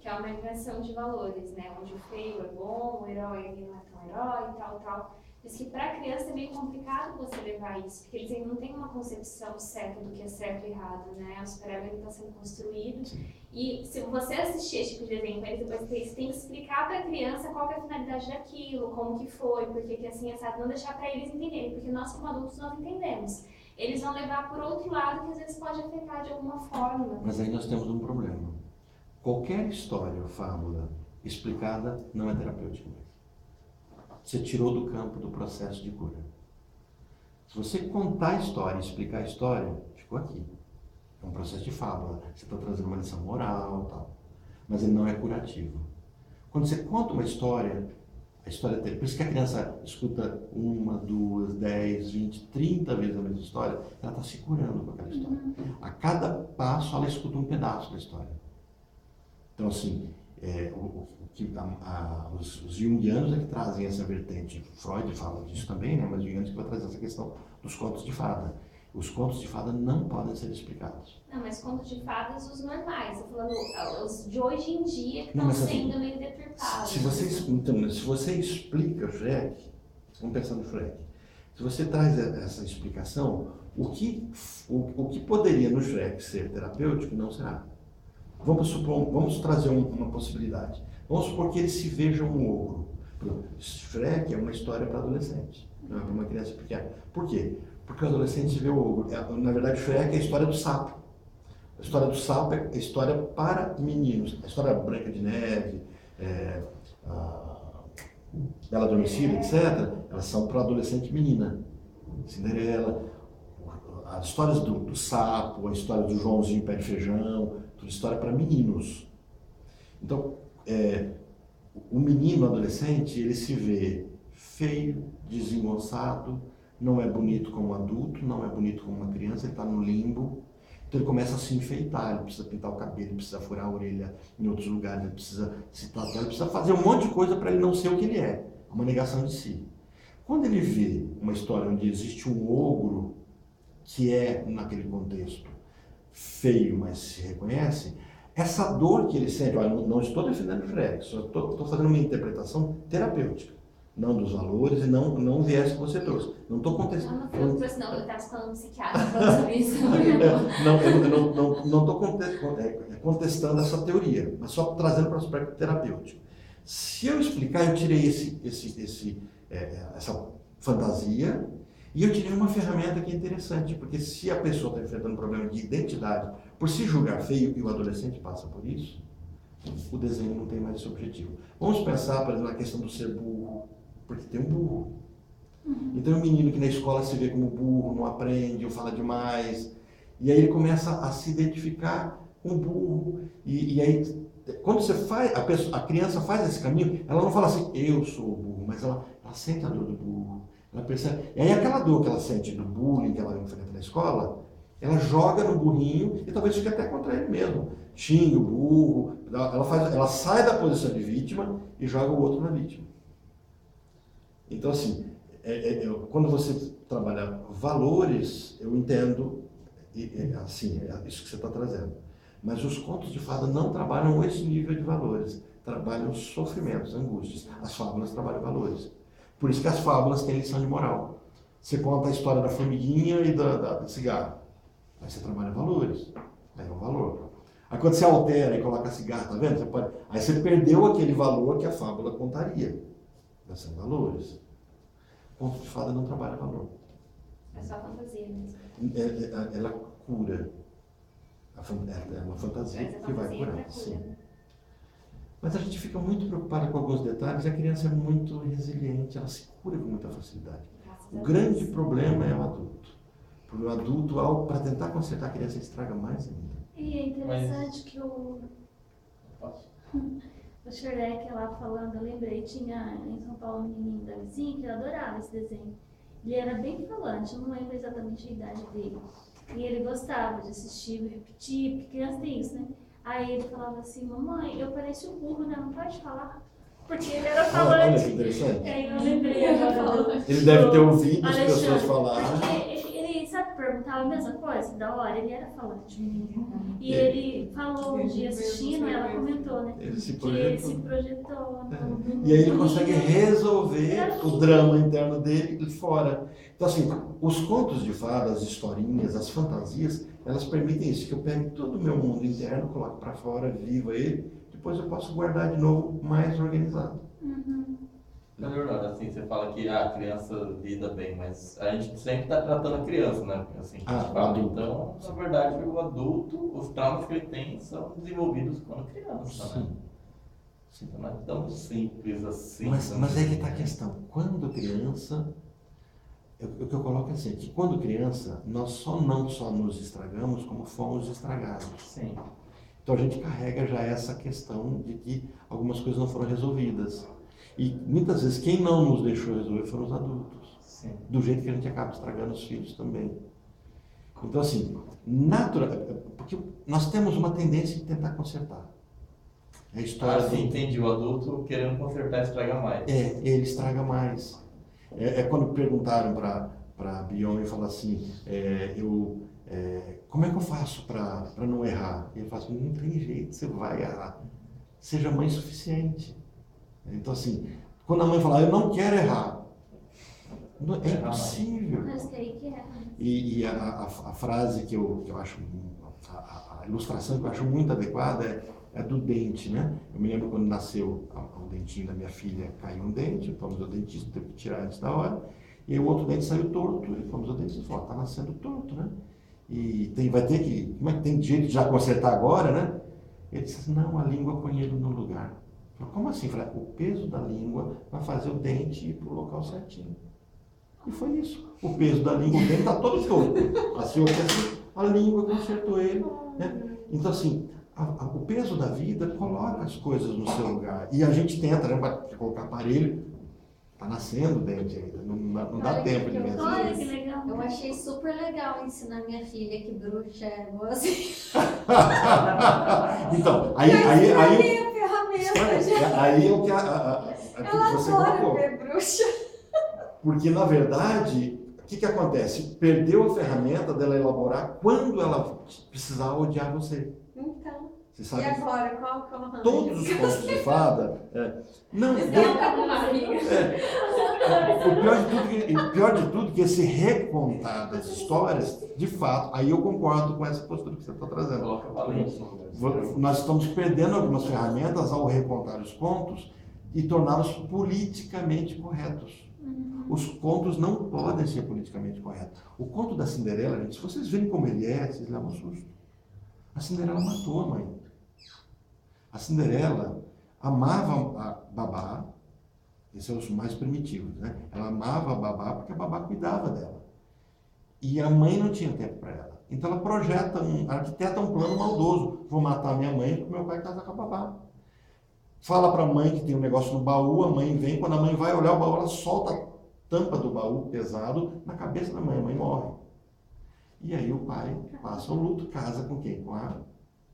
que é uma inversão de valores, né? Onde o feio é bom, o herói não é tão herói, tal. Diz que para a criança é meio complicado você levar isso, porque eles ainda não têm uma concepção certa do que é certo e errado, né? O cérebro está sendo construído. Sim. E se você assistir esse tipo de desenho, depois você tem que explicar para a criança qual que é a finalidade daquilo, como que foi, porque que assim, sabe? Não deixar para eles entenderem, porque nós como adultos nós entendemos. Eles vão levar por outro lado que às vezes pode afetar de alguma forma. Mas aí nós temos um problema. Qualquer história ou fábula explicada não é terapêutica. Você tirou do campo do processo de cura. Se você contar a história e explicar a história, ficou aqui. É um processo de fábula. Você está trazendo uma lição moral e tal. Mas ele não é curativo. Quando você conta uma história, a história tem. Por isso que a criança escuta 1, 2, 10, 20, 30 vezes a mesma história, ela está se curando com aquela história. A cada passo ela escuta um pedaço da história. Então, assim, os junguianos é que trazem essa vertente. Freud fala disso também, né? Mas os junguianos que vai trazer essa questão dos contos de fada. Os contos de fada não podem ser explicados. Não, mas contos de fadas, os normais. Estou falando os de hoje em dia que Não, estão mas assim, sendo meio deturpados. Se você explica o Shrek, vamos pensar no Shrek. Se você traz essa explicação, o que poderia no Shrek ser terapêutico não será. Vamos trazer uma possibilidade. Vamos supor que ele se veja um ogro. Shrek é uma história para adolescente, não é para uma criança pequena. Por quê? Porque o adolescente vê o ogro. Na verdade, Shrek é a história do sapo. A história do sapo é a história para meninos. A história Branca de Neve, a Bela Adormecida, etc., elas são para adolescente menina. Cinderela, as histórias do sapo, a história do Joãozinho Pé de Feijão, tudo história para meninos. Então, o menino adolescente, ele se vê feio, desengonçado, não é bonito como adulto, não é bonito como uma criança, ele está no limbo. Então ele começa a se enfeitar, ele precisa pintar o cabelo, ele precisa furar a orelha em outros lugares, ele precisa se tratar, ele precisa fazer um monte de coisa para ele não ser o que ele é, uma negação de si. Quando ele vê uma história onde existe um ogro, que é, naquele contexto, feio, mas se reconhece, essa dor que ele sente, olha, não estou defendendo o Shrek, só estou fazendo uma interpretação terapêutica, não dos valores e não o viés que você trouxe. Não estou contestando. Eu não trouxe, não, eu estava escutando um psiquiatra falando sobre isso. Não estou contestando essa teoria, mas só trazendo para o aspecto terapêutico. Se eu explicar, eu tirei essa fantasia e eu tirei uma ferramenta que é interessante, porque se a pessoa está enfrentando um problema de identidade por se julgar feio e o adolescente passa por isso, o desenho não tem mais esse objetivo. Vamos pensar, por exemplo, na questão do ser burro, porque tem um burro. Então o menino que na escola se vê como burro, não aprende, ou fala demais, e aí ele começa a se identificar com o burro, e aí quando você faz, a criança faz esse caminho, ela não fala assim, eu sou o burro, mas ela sente a dor do burro, ela percebe, e aí aquela dor que ela sente do bullying que ela enfrenta na escola, ela joga no burrinho e talvez fique até contra ele mesmo, xinga o burro, ela sai da posição de vítima e joga o outro na vítima. Então assim, quando você trabalha valores, eu entendo, assim, é isso que você está trazendo. Mas os contos de fada não trabalham esse nível de valores, trabalham sofrimentos, angústias. As fábulas trabalham valores. Por isso que as fábulas têm lição de moral. Você conta a história da formiguinha e do cigarro. Aí você trabalha valores, aí é um valor. Aí quando você altera e coloca cigarro, tá vendo? Aí você perdeu aquele valor que a fábula contaria. Mas são valores. Conto de fada não trabalha valor. É só fantasia mesmo. Ela cura. É uma fantasia que vai curar. Sim. Mas a gente fica muito preocupado com alguns detalhes e a criança é muito resiliente, ela se cura com muita facilidade. O grande problema é o adulto. Porque o adulto, para tentar consertar a criança, estraga mais ainda. E é interessante que o Shrek lá falando, eu lembrei, tinha em São Paulo um menino da vizinha que eu adorava esse desenho. Ele era bem falante, eu não lembro exatamente a idade dele. E ele gostava de assistir e repetir, porque criança tem isso, né? Aí ele falava assim, mamãe, eu pareço um burro, né? Não pode falar. Porque ele era falante. Olha que interessante. É, eu lembrei agora. Ele deve ter ouvido as pessoas falarem. Porque ele, sabe, perguntava a mesma coisa, da hora, ele era falante, menino. E ele falou um dia assistindo, ela comentou, né? Ele se Que ele se projetou. projetou. E aí ele consegue resolver o drama interno dele fora. Então assim, os contos de fadas, as historinhas, as fantasias, elas permitem isso, que eu pegue todo o meu mundo interno, coloco para fora, viva ele, depois eu posso guardar de novo mais organizado. Na verdade, assim, você fala que a criança lida bem, mas a gente sempre está tratando a criança, né? Assim, a gente fala, então, na verdade, o adulto, os traumas que ele tem são desenvolvidos quando criança, né? Sim. Então, não é tão simples assim. Mas aí que está a questão. Quando criança, o que eu coloco é assim, que quando criança, nós não só nos estragamos, como fomos estragados. Sim. Então a gente carrega já essa questão de que algumas coisas não foram resolvidas. E muitas vezes quem não nos deixou resolver foram os adultos. Sim. Do jeito que a gente acaba estragando os filhos também. Então assim, porque nós temos uma tendência de tentar consertar. É a história Assim, entendi, o adulto querendo consertar estraga mais. ele estraga mais. Quando perguntaram para a Bion e falaram assim, como é que eu faço para não errar? E ele fala assim, não tem jeito, você vai errar. Seja mãe suficiente. Então assim, quando a mãe fala, eu não quero errar, é impossível. Mas que aí que é. E a frase que eu acho, a ilustração que eu acho muito adequada é, é do dente, né? Eu me lembro quando nasceu o dentinho da minha filha, caiu um dente, fomos ao dentista, teve que tirar antes da hora, e aí o outro dente saiu torto, e fomos ao dentista e falou, tá nascendo torto, né? E vai ter que, como é que tem jeito de já consertar agora, né? Ele disse assim, não, a língua põe ele no lugar. Eu falei, como assim? Eu falei, o peso da língua vai fazer o dente ir para o local certinho. E foi isso. O peso da língua, o dente está todo torto. Assim, a língua consertou ele, né? Então, assim, o peso da vida coloca as coisas no seu lugar. E a gente tenta, né, para colocar aparelho, tá nascendo o dente ainda, não dá tempo de vencer. Olha que legal. Eu achei super legal ensinar minha filha que bruxa é boazinha. Então, aí a ferramenta, gente. é o que Ela você adora colocou. ver bruxa. Porque, na verdade, o que acontece? Perdeu a ferramenta dela elaborar quando ela precisar odiar você. Então, Você sabe? e agora, qual que é o arranjo? Todos os contos de fada... não, Tá com uma amiga. o pior de tudo que esse recontar das histórias, de fato, aí eu concordo com essa postura que você está trazendo. Coloca valente. Nós estamos perdendo algumas ferramentas ao recontar os contos e torná-los politicamente corretos. Os contos não podem ser politicamente corretos. O conto da Cinderela, gente, se vocês verem como ele é, vocês levam um susto. A Cinderela matou a mãe. A Cinderela amava a babá, esses são os mais primitivos, né? Ela amava a babá porque a babá cuidava dela. E a mãe não tinha tempo para ela. Então ela arquiteta um plano maldoso. Vou matar minha mãe porque meu vai casar com a babá. Fala para a mãe que tem um negócio no baú, a mãe vem, quando a mãe vai olhar o baú, ela solta a tampa do baú pesado na cabeça da mãe, a mãe morre. E aí o pai passa o luto, casa com quem? Com a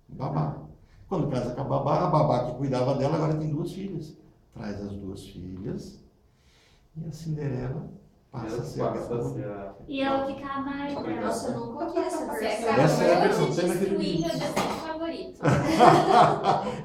babá. Quando casa com a babá que cuidava dela, agora tem 2 filhas. Traz as 2 filhas e a Cinderela passa a ser a... E ela fica amarga. Nossa, eu nunca ouvi essa versão. Essa é a versão de tema que ele destruir diz. meu desenho favorito.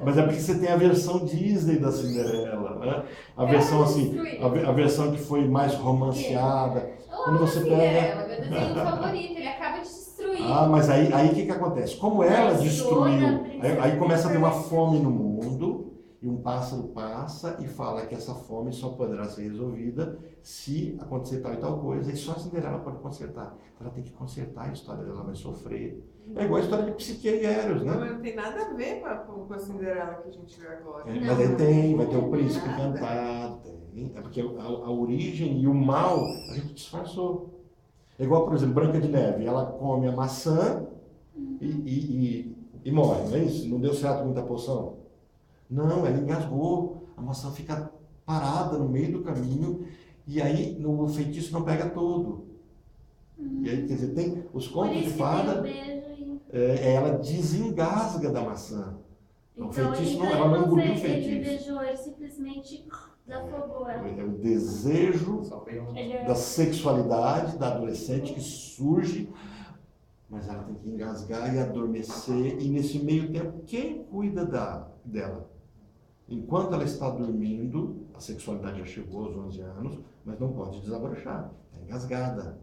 Mas é porque você tem a versão Disney da Cinderela, né? A versão assim, a versão que foi mais romanceada. Quando você pega... Meu desenho favorito, ele acaba de destruir. Mas aí o que acontece? Como ela destruiu, aí começa a ter uma fome no mundo, e um pássaro passa e fala que essa fome só poderá ser resolvida se acontecer tal e tal coisa, e só a Cinderela pode consertar. Então ela tem que consertar a história dela, vai sofrer. É igual a história de Psique e Eros, né? Não tem nada a ver com a Cinderela que a gente vê agora. Mas aí vai ter o príncipe encantado, tem. É porque a origem e o mal a gente disfarçou. É igual, por exemplo, Branca de Neve, ela come a maçã e morre, não é isso? Não deu certo muita poção. Não, ela engasgou, a maçã fica parada no meio do caminho e aí o feitiço não pega todo. E aí, quer dizer, tem os contos de fada, ela desengasga da maçã. Então, o feitiço ela não engoliu o Ele feitiço. beijou, ele simplesmente desafogou ela. É o desejo da sexualidade da adolescente que surge, mas ela tem que engasgar e adormecer, e nesse meio tempo, quem cuida dela? Enquanto ela está dormindo, a sexualidade já chegou aos 11 anos, mas não pode desabrochar, está engasgada.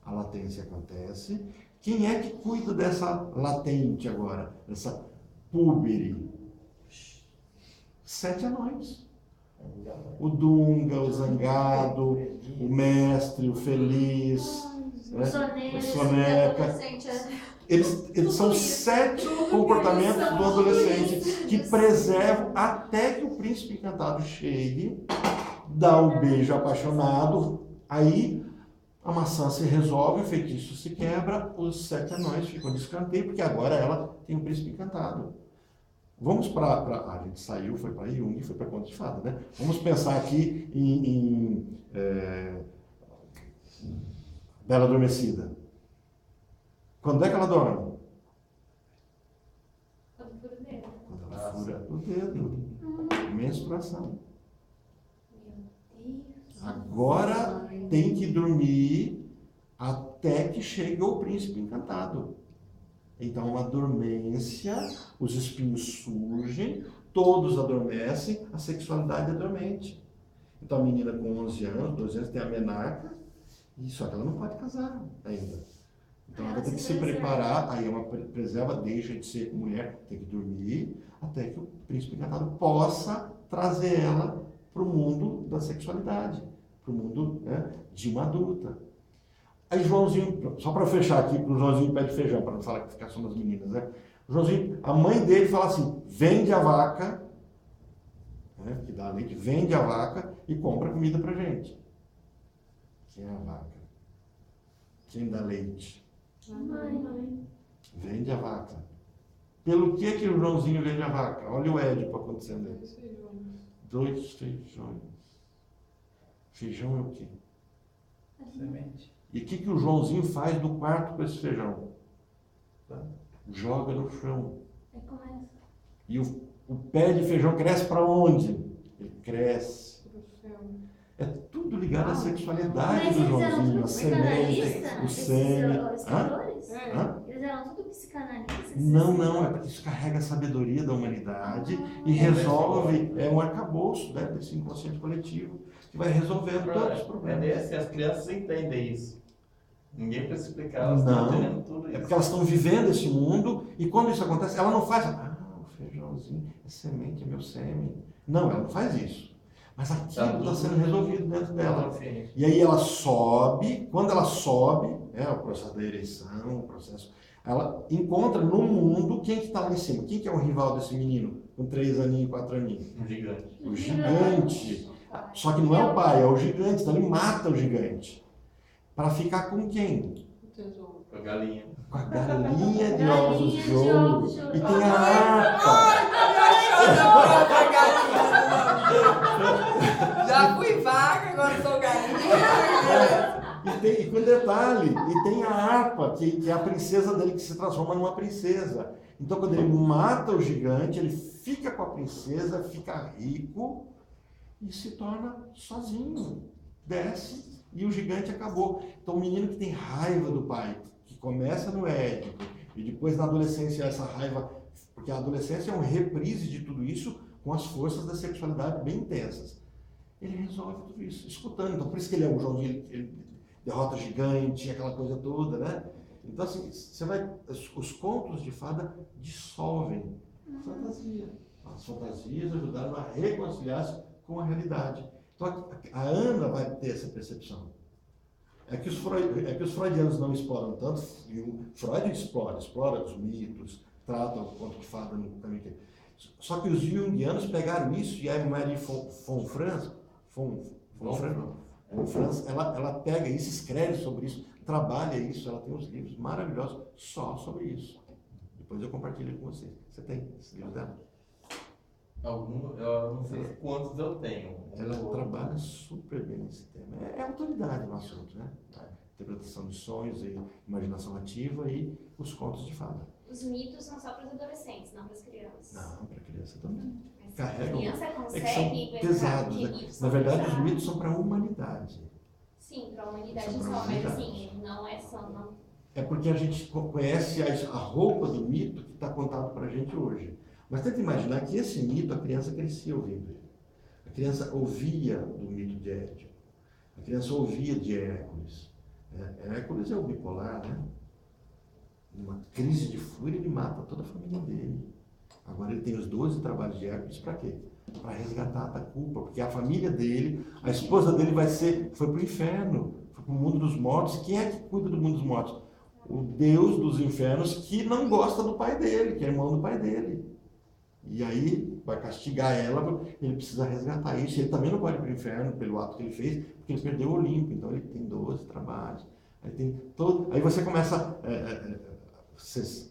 A latência acontece. Quem é que cuida dessa latente agora? Dessa púbere? 7 anões. O Dunga, o Zangado, o Mestre, o Feliz, O Soneca. o Soneca. Eles são 7 comportamentos do adolescente que preservam até que o príncipe encantado chegue, dá um beijo apaixonado, aí a maçã se resolve, o feitiço se quebra, os 7 anões ficam de escanteio, porque agora ela tem um príncipe encantado. Vamos para... A gente saiu, foi para Jung, foi para Conto de Fada, né? Vamos pensar aqui em Bela Adormecida. Quando é que ela dorme? Quando fura o dedo. Quando ela fura o dedo. Menstruação. Meu Deus. Agora tem que dormir até que chegue o príncipe encantado. Então, uma dormência, os espinhos surgem, todos adormecem, a sexualidade é dormente. Então, a menina com 11 anos, 12 anos, tem a menarca, só que ela não pode casar ainda. Então ela vai ter que se preparar, aí é uma preserva, deixa de ser mulher, tem que dormir, até que o príncipe encantado possa trazer ela para o mundo da sexualidade, para o mundo, né, de uma adulta. Aí Joãozinho, só para fechar aqui, para o Joãozinho pé de feijão, para não falar que ficar só nas meninas, né? O Joãozinho, a mãe dele fala assim, vende a vaca, né, que dá leite, vende a vaca e compra comida pra gente. Quem é a vaca? Quem dá leite? Mãe. Vende a vaca. Pelo que o Joãozinho vende a vaca? Olha o Édipo acontecendo aí. 2 feijões. Feijão é o quê? Semente. E o que o Joãozinho faz no quarto com esse feijão? Joga no chão. Aí começa. E o pé de feijão cresce para onde? Ele cresce. É tudo ligado à sexualidade Mas do eles eram Joãozinho, tudo a semente, o psicanalistas? sêmen. Esses escritores? Hã? Eles eram tudo psicanalistas? Não, é porque isso carrega a sabedoria da humanidade e resolve, é um arcabouço, né, desse inconsciente coletivo que vai resolvendo todos os problemas. As crianças entendem isso. Ninguém precisa explicar, elas Não, estão entendendo tudo isso. é porque elas estão vivendo esse mundo e quando isso acontece, ela não faz, o feijãozinho é semente, é meu sêmen. Não, ela não faz isso. Mas aquilo está sendo resolvido dentro dela. E aí ela sobe, quando ela sobe, o processo da ereção, o processo, ela encontra no mundo quem que está lá em cima. Quem que é o rival desse menino com 3 aninhos, 4 aninhos? Um gigante. O gigante. Só que não é o pai, é o gigante. Então ele mata o gigante. Para ficar com quem? Com a galinha. Com a galinha de ovos de Galinha de ouro. ovos de ouro. E tem a harpa. Já fui vaca, agora sou galinha. E com detalhe, e tem a harpa, que é a princesa dele que se transforma numa princesa. Então quando ele mata o gigante, ele fica com a princesa, fica rico e se torna sozinho. Desce e o gigante acabou. Então o menino que tem raiva do pai, que começa no Édipo, e depois na adolescência essa raiva, porque a adolescência é uma reprise de tudo isso com as forças da sexualidade bem intensas. Ele resolve tudo isso, escutando. Então por isso que ele é o Joãozinho, ele derrota gigante, aquela coisa toda, né? Então assim, você vai, os contos de fada dissolvem a fantasia. As fantasias ajudaram a reconciliar-se com a realidade. Então a Ana vai ter essa percepção. É que os freudianos não exploram tanto, e o Freud explora os mitos, trata o conto de fada no caminho que... Só que os junguianos pegaram isso, e a Marie von Franz, ela pega isso, escreve sobre isso, trabalha isso, ela tem uns livros maravilhosos só sobre isso. Depois eu compartilho com você. Você tem esse livro dela? Eu não sei quantos eu tenho. Ela trabalha super bem nesse tema. É autoridade no assunto, né? Interpretação de sonhos, e imaginação ativa e os contos de fada. Os mitos são só para os adolescentes, não para as crianças. Não, para criança também. Mas Carregam. a criança É que consegue são pensar pesados, que né? mitos Na são verdade, os pesados. mitos são para a humanidade. Sim, para a humanidade São pra só, mas humanidade. assim, não é só. Não. É porque a gente conhece a roupa do mito que está contado para a gente hoje. Mas tenta imaginar que esse mito, a criança crescia ouvindo ele. A criança ouvia do mito de Édipo. A criança ouvia de Hércules. Hércules é o bipolar, né? Numa crise de fúria, ele mata toda a família dele. Agora ele tem os 12 trabalhos de Hércules para quê? Para resgatar da culpa, porque a família dele, a esposa dele foi para o inferno, foi para o mundo dos mortos. Quem é que cuida do mundo dos mortos? O Deus dos infernos, que não gosta do pai dele, que é irmão do pai dele. E aí vai castigar ela, ele precisa resgatar isso. Ele também não pode ir para o inferno pelo ato que ele fez, porque ele perdeu o Olimpo. Então ele tem 12 trabalhos. Aí você começa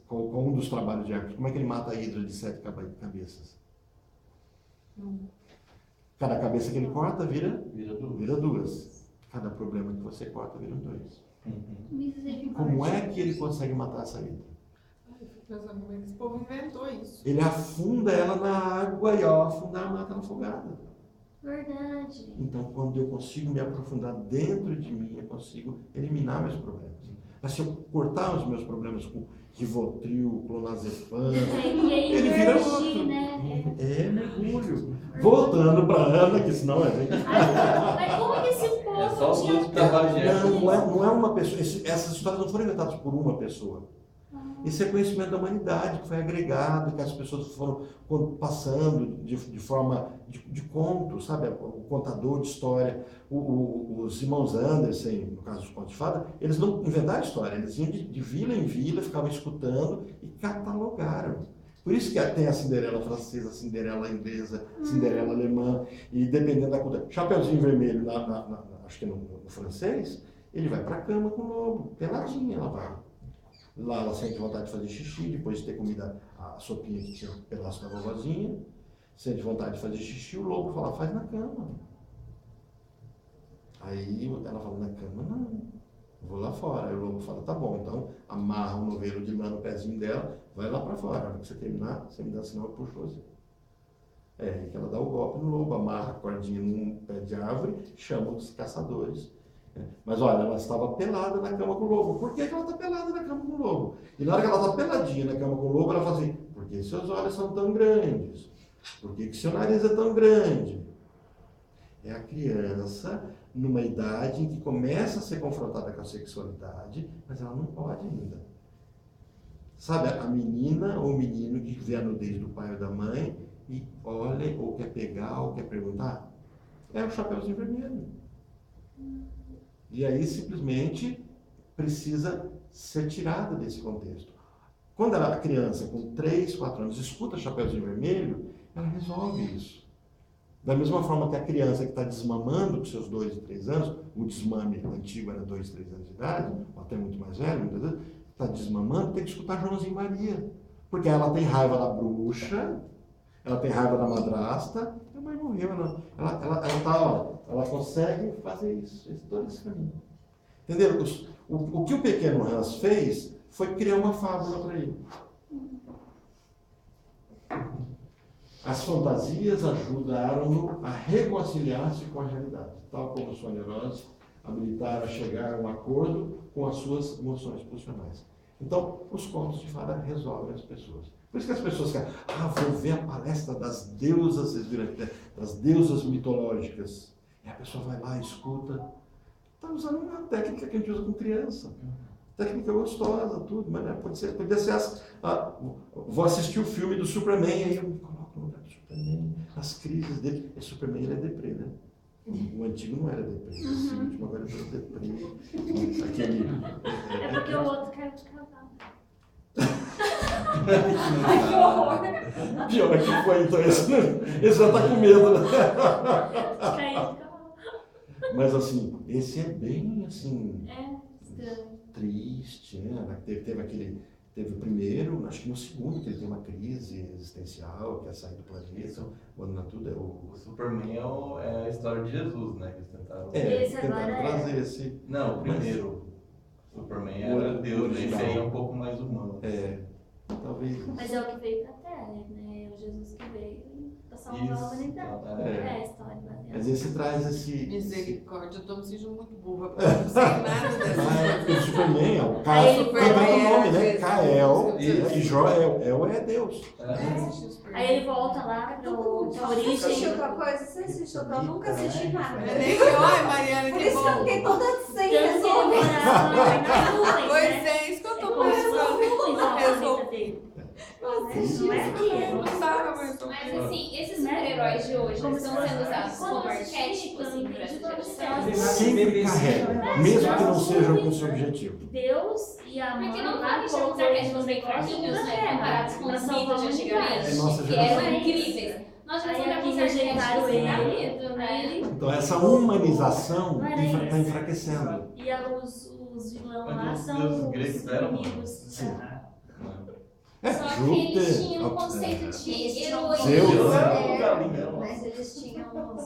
com um dos trabalhos de Hércules. Como é que ele mata a Hidra de 7 cabeças? Cada cabeça que ele corta vira 2. Cada problema que você corta vira 2. Como é que ele consegue matar essa Hidra? Eu fico pensando como é que esse povo inventou isso. Ele afunda ela na água e ao afundar mata ela afogada. Verdade. Então, quando eu consigo me aprofundar dentro de mim, eu consigo eliminar meus problemas. Mas se eu cortar os meus problemas com Rivotril, clonazepam, ele vira outro. Né? É mergulho. Voltando para Ana, que senão é... Mas como que esse povo É só os grupos de trabalho de época. Não é uma pessoa. Essas histórias não foram inventadas por uma pessoa. Isso é conhecimento da humanidade, que foi agregado, que as pessoas foram passando de forma de conto, sabe? O contador de história, os irmãos Andersen, no caso dos contos de fada, eles não inventaram história, eles iam de vila em vila, ficavam escutando e catalogaram. Por isso que tem a Cinderela francesa, a Cinderela inglesa, a Cinderela alemã, e dependendo da cultura. Chapeuzinho Vermelho, acho que no francês, ele vai para a cama com o lobo, peladinha ela vai. Lá ela sente vontade de fazer xixi, depois de ter comido a sopinha que tinha um pedaço da vovozinha. Sente vontade de fazer xixi, o lobo fala, faz na cama. Aí ela fala, na cama não, vou lá fora. Aí o lobo fala, tá bom, então amarra o novelo de lã no pezinho dela, vai lá pra fora. Na hora que você terminar, você me dá sinal, eu puxo você. É aí que ela dá o golpe no lobo, amarra a cordinha num pé de árvore, chama os caçadores. Mas olha, ela estava pelada na cama com o lobo. Por que ela está pelada na cama com o lobo? E na hora que ela está peladinha na cama com o lobo, ela fala assim, por que seus olhos são tão grandes? Por que seu nariz é tão grande? É a criança numa idade em que começa a ser confrontada com a sexualidade, mas ela não pode ainda. Sabe, a menina ou o menino que vê a nudez do pai ou da mãe e olha, ou quer pegar, ou quer perguntar, é o Chapeuzinho Vermelho. E aí simplesmente precisa ser tirada desse contexto. Quando a criança com 3, 4 anos escuta Chapeuzinho Vermelho, ela resolve isso. Da mesma forma que a criança que está desmamando com seus 2 e 3 anos, o desmame antigo era 2, 3 anos de idade, ou até muito mais velho, muitas vezes, está desmamando, tem que escutar Joãozinho e Maria. Porque ela tem raiva da bruxa, ela tem raiva da madrasta, a mãe morreu, ela consegue fazer isso, todo esse caminho. Entenderam? O que o pequeno Hans fez foi criar uma fábula para ele. As fantasias ajudaram-no a reconciliar-se com a realidade, tal como sua neurose habilitaram a chegar a um acordo com as suas emoções pulsionais. Então, os contos de fada resolvem as pessoas. Por isso que as pessoas querem, vou ver a palestra das deusas, vocês viram aqui, das deusas mitológicas. E a pessoa vai lá, escuta. Está usando uma técnica que a gente usa com criança. Técnica gostosa, tudo, mas podia ser vou assistir o filme do Superman, aí eu me coloco no lugar do Superman, as crises dele. O Superman, ele é deprê, né? O antigo não era deprê, esse último agora é deprê. Aquele... É porque o outro caiu de cavalo. Ai, que horror! Pior que foi, então esse já está com medo, né? Caiu de cavalo. Mas assim, esse é bem assim. Estranho. Triste, né? Teve o primeiro, acho que no segundo, que ele tem uma crise existencial, quer sair do planeta, abandonar tudo. O Superman é a história de Jesus, né? Que eles tentaram. Esse Tentaram agora trazer esse. Não, o primeiro. Superman era Deus, né? Esse aí é um pouco mais humano. Talvez. Mas é o que veio pra Terra, né? É o Jesus que veio pra salvar a humanidade. É a história baseada. Mas esse traz esse. Misericórdia, eu tô me sentindo muito burra, porque eu não sei nada dessas O Superman é o Aí cara, ele lembrando o nome, né? Jesus. Kael Isso. e Joel. El é Deus. Aí ele volta lá pra Você origem. assistiu alguma coisa? Você assistiu? Eu nunca assisti nada. É nem que, ai, Mariana, Por que isso que eu bom. fiquei toda sem Tanto que ele resolver. morava nas nuvens, Pois né? é, isso que eu tô Como se fosse pensando. a Resolve. cabeça dele. Eu assisti Não é isso. que é. Não tava mais Mas assim, esses super-heróis de hoje Como estão se sendo usados fosse- como arquétipos assim, por essa geração. Sempre carrega, mesmo que não seja com seu objetivo. Deus e a mãe Porque não lá pode colocou chamar eles arquétipos no bem negócio fraquinhos, da né? terra, Comparados com pra os salvar mitos a de humanidade. antigamente, Nossa que eram geração. incríveis. Nós já Aí tivemos aqui rejeitaram arquétipos ele, medo, né? ele Então essa humanização Não era está isso. enfraquecendo. e os vilões lá Mas os são deuses os gregos eram inimigos. Sim. Né? Só que eles tinham um conceito de heroísmo. Zeus, né? Mas eles tinham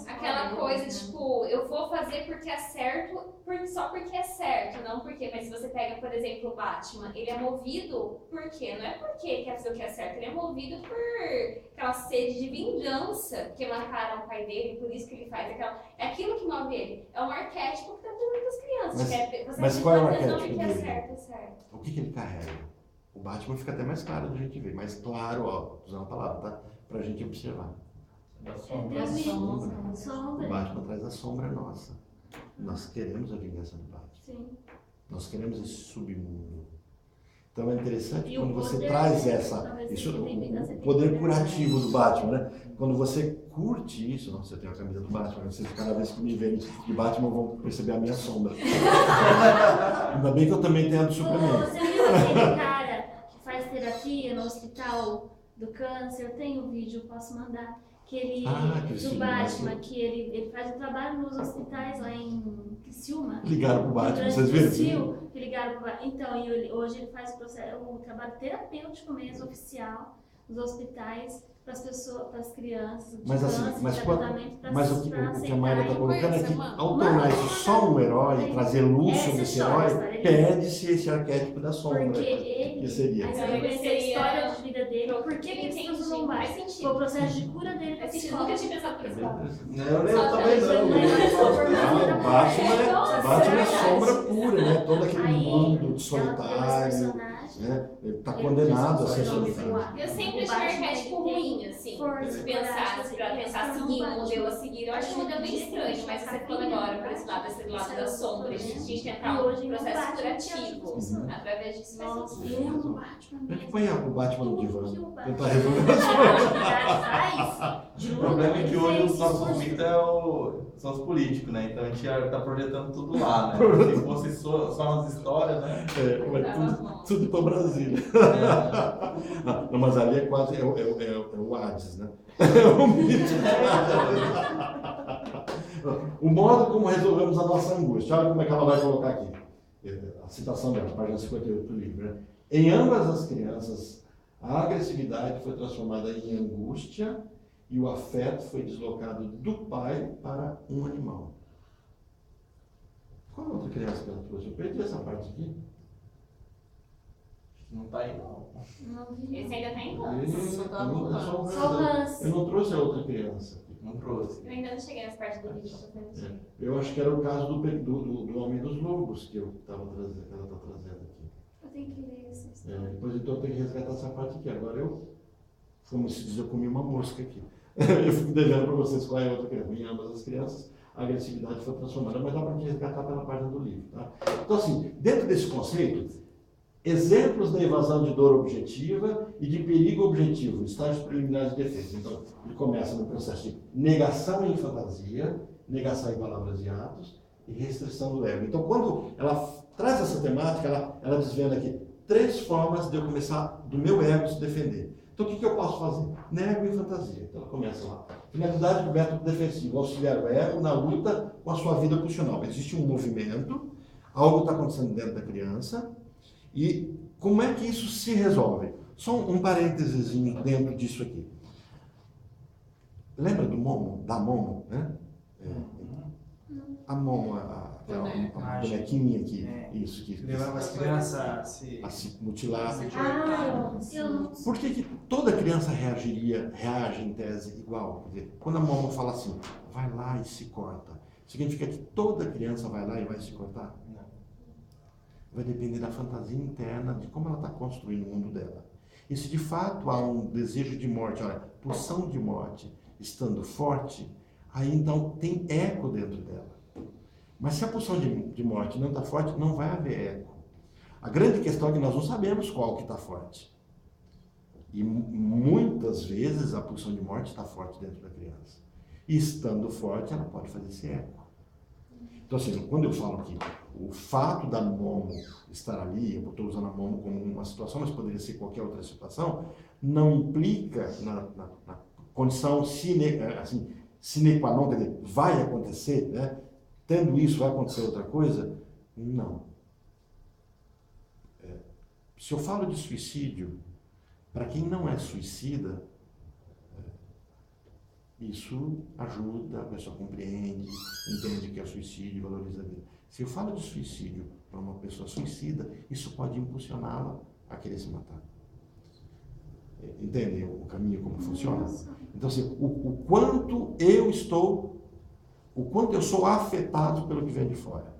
Aquela coisa, tipo, eu vou fazer porque é certo, só porque é certo, não porque. Mas se você pega, por exemplo, o Batman, ele é movido por quê? Não é porque ele quer fazer o que é certo, ele é movido por aquela sede de vingança, que mataram o pai dele, por isso que ele faz aquela. É aquilo que move ele. É um arquétipo que tá dando muitas crianças. Mas- que é, você mas qual é o acredita, não, arquétipo porque é dele? certo, é certo. O que ele carrega? O Batman fica até mais claro da gente ver, mais claro, ó, usando a palavra, tá? Pra gente observar. Da sombra. É Sombra. sombra. O Batman traz a sombra nossa. Nós queremos a vingança do Batman. Sim. Nós queremos esse submundo. Então é interessante E o quando você poder, traz talvez isso, ele tenha vingança, o ele poder tem curativo do Batman, né? Quando você curte isso, nossa, eu tenho a camisa do Batman, vocês cada vez que me verem de Batman vão perceber a minha sombra. Ainda bem que eu também tenho a do Superman. Você viu aquele cara que faz terapia no hospital do câncer? Eu tenho um vídeo, eu posso mandar. Que ele, do Batman, que ele faz um trabalho nos hospitais lá em Criciúma. Ligaram pro Batman, vocês viram? Que ligaram pro Batman. Então, hoje ele faz o trabalho terapêutico mesmo, oficial, nos hospitais, para as pessoas, para as crianças, Mas assim, mas o que a Mayra está colocando é que Conhece, ao tornar isso só um herói, trazer luz sobre esse herói, história, perde-se esse arquétipo da sombra. Porque ele, que seria? aí você vai conhecer a história de vida dele, por que ele se transformou mais? Faz sentido. Foi o processo de cura dele para Faz sentido. psicólogo. Nunca tinha pensado por esse lado. Eu também não. Batman é sombra pura, né? Todo aquele Aí, mundo ela solitário, pegou esse personagem, né? Ele está condenado a ser solitário. Eu sempre achei arquétipo ruim, assim, se pensasse pra tentar seguir um modelo a seguir. Eu acho um modelo bem estranho, mas você falando agora por esse lado da sombra, a gente tentar um processo curativo através disso faz nossa, sentido. eu no Batman A gente mesmo. põe o Batman no divã, O que tentar resolver as coisas. O problema é que hoje os nossos conflitos são os políticos, né? Então a gente está projetando tudo lá, né? Se fosse só umas histórias, né? Vai tudo para Brasília. Não, mas ali é quase o Hades, né? É o mito. O modo como resolvemos a nossa angústia. Olha como é que ela vai colocar aqui. A citação dela, página 58 do livro. Né? Em ambas as crianças, a agressividade foi transformada em angústia e o afeto foi deslocado do pai para um animal. Qual outra criança que ela trouxe? Eu perdi essa parte aqui. Não tá aí, não. Não vi. Esse ainda tá em Eu Hans. não trouxe a outra criança. Não trouxe. Eu ainda não cheguei nessa parte do livro. Eu acho que era o caso do Homem dos Lobos que ela está trazendo aqui. Eu tenho que ler essa história. Depois então eu tenho que resgatar essa parte aqui. Agora como se diz, eu comi uma mosca aqui. Eu fico devendo para vocês qual é a outra criança. Em ambas as crianças, a agressividade foi transformada, mas dá para a gente resgatar pela página do livro. Tá? Então, assim, dentro desse conceito, exemplos da evasão de dor objetiva e de perigo objetivo, estágios preliminares de defesa. Então, ele começa no processo de negação em fantasia, negação em palavras e atos e restrição do ego. Então, quando ela traz essa temática, ela desvenda aqui 3 formas de eu começar do meu ego se defender. Então, o que eu posso fazer? Nego em fantasia. Então, ela começa lá. Finalidade do método defensivo, auxiliar o ego na luta com a sua vida pulsional. Existe um movimento, algo está acontecendo dentro da criança, e como é que isso se resolve? Só um parênteses dentro disso aqui. Lembra do Momo? Da Momo, né? A Momo, a bonequinha aqui. Isso, que levava as crianças a se mutilar. Eu não Por que toda criança reage em tese igual? Quer dizer, quando a Momo fala assim, vai lá e se corta, significa que toda criança vai lá e vai se cortar? Não. Vai depender da fantasia interna, de como ela está construindo o mundo dela. E se de fato há um desejo de morte, olha, pulsão de morte estando forte, aí então tem eco dentro dela. Mas se a pulsão de morte não está forte, não vai haver eco. A grande questão é que nós não sabemos qual que está forte. E muitas vezes a pulsão de morte está forte dentro da criança. E estando forte, ela pode fazer esse eco. Então, assim, quando eu falo que o fato da Momo estar ali, eu estou usando a Momo como uma situação, mas poderia ser qualquer outra situação, não implica na condição sine qua non, quer dizer, vai acontecer, né? Tendo isso, vai acontecer outra coisa? Não. Se eu falo de suicídio, para quem não é suicida, isso ajuda, a pessoa compreende, entende que é suicídio, valoriza a vida. Se eu falo de suicídio para uma pessoa suicida, isso pode impulsioná-la a querer se matar. Entendem o caminho, como funciona? Então, assim, o quanto eu sou afetado pelo que vem de fora.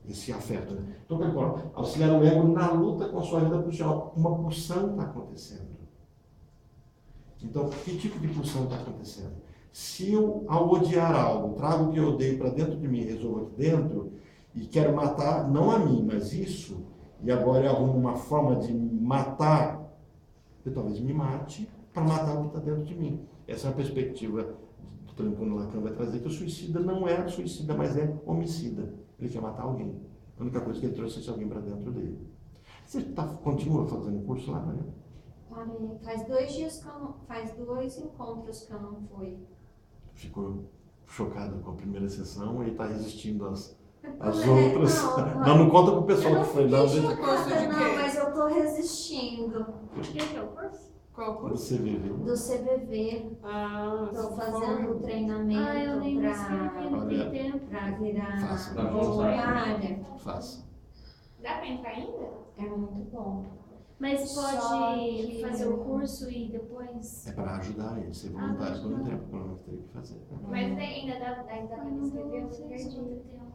Esse afeto, né? Então, auxiliar o ego na luta com a sua vida pulsional. Uma pulsão está acontecendo. Então, que tipo de pulsão está acontecendo? Se eu, ao odiar algo, trago o que eu odeio para dentro de mim, resolvo aqui dentro, e quero matar, não a mim, mas isso, e agora eu arrumo uma forma de matar, eu talvez me mate para matar o que está dentro de mim. Essa é uma perspectiva que o Lacan vai trazer, que o suicida não é suicida, mas é homicida. Ele quer matar alguém. A única coisa que ele trouxe é esse alguém para dentro dele. Você continua fazendo curso lá, Maria? Parei. Faz 2 dias que eu não. Faz 2 encontros que eu não fui. Ficou chocada com a primeira sessão e está resistindo às É, outras. não, Não conta pro eu pessoal não que foi fiquei dar chocada, não, mas eu tô resistindo. O que é o curso? Qual curso? Você vive. Do CVV. Ah, Tô se fazendo for. o treinamento Ah, eu nem me inscrevi, não Olha. tem tempo. pra virar Faça. voluntária. Faça. Dá pra entrar ainda? É muito bom. Mas Só pode que- fazer o curso e depois... É para ajudar ele, ser voluntário por um tempo, quando não teria que fazer. Mas ainda dá pra me inscrever, eu sei perdi. se vai ter tempo.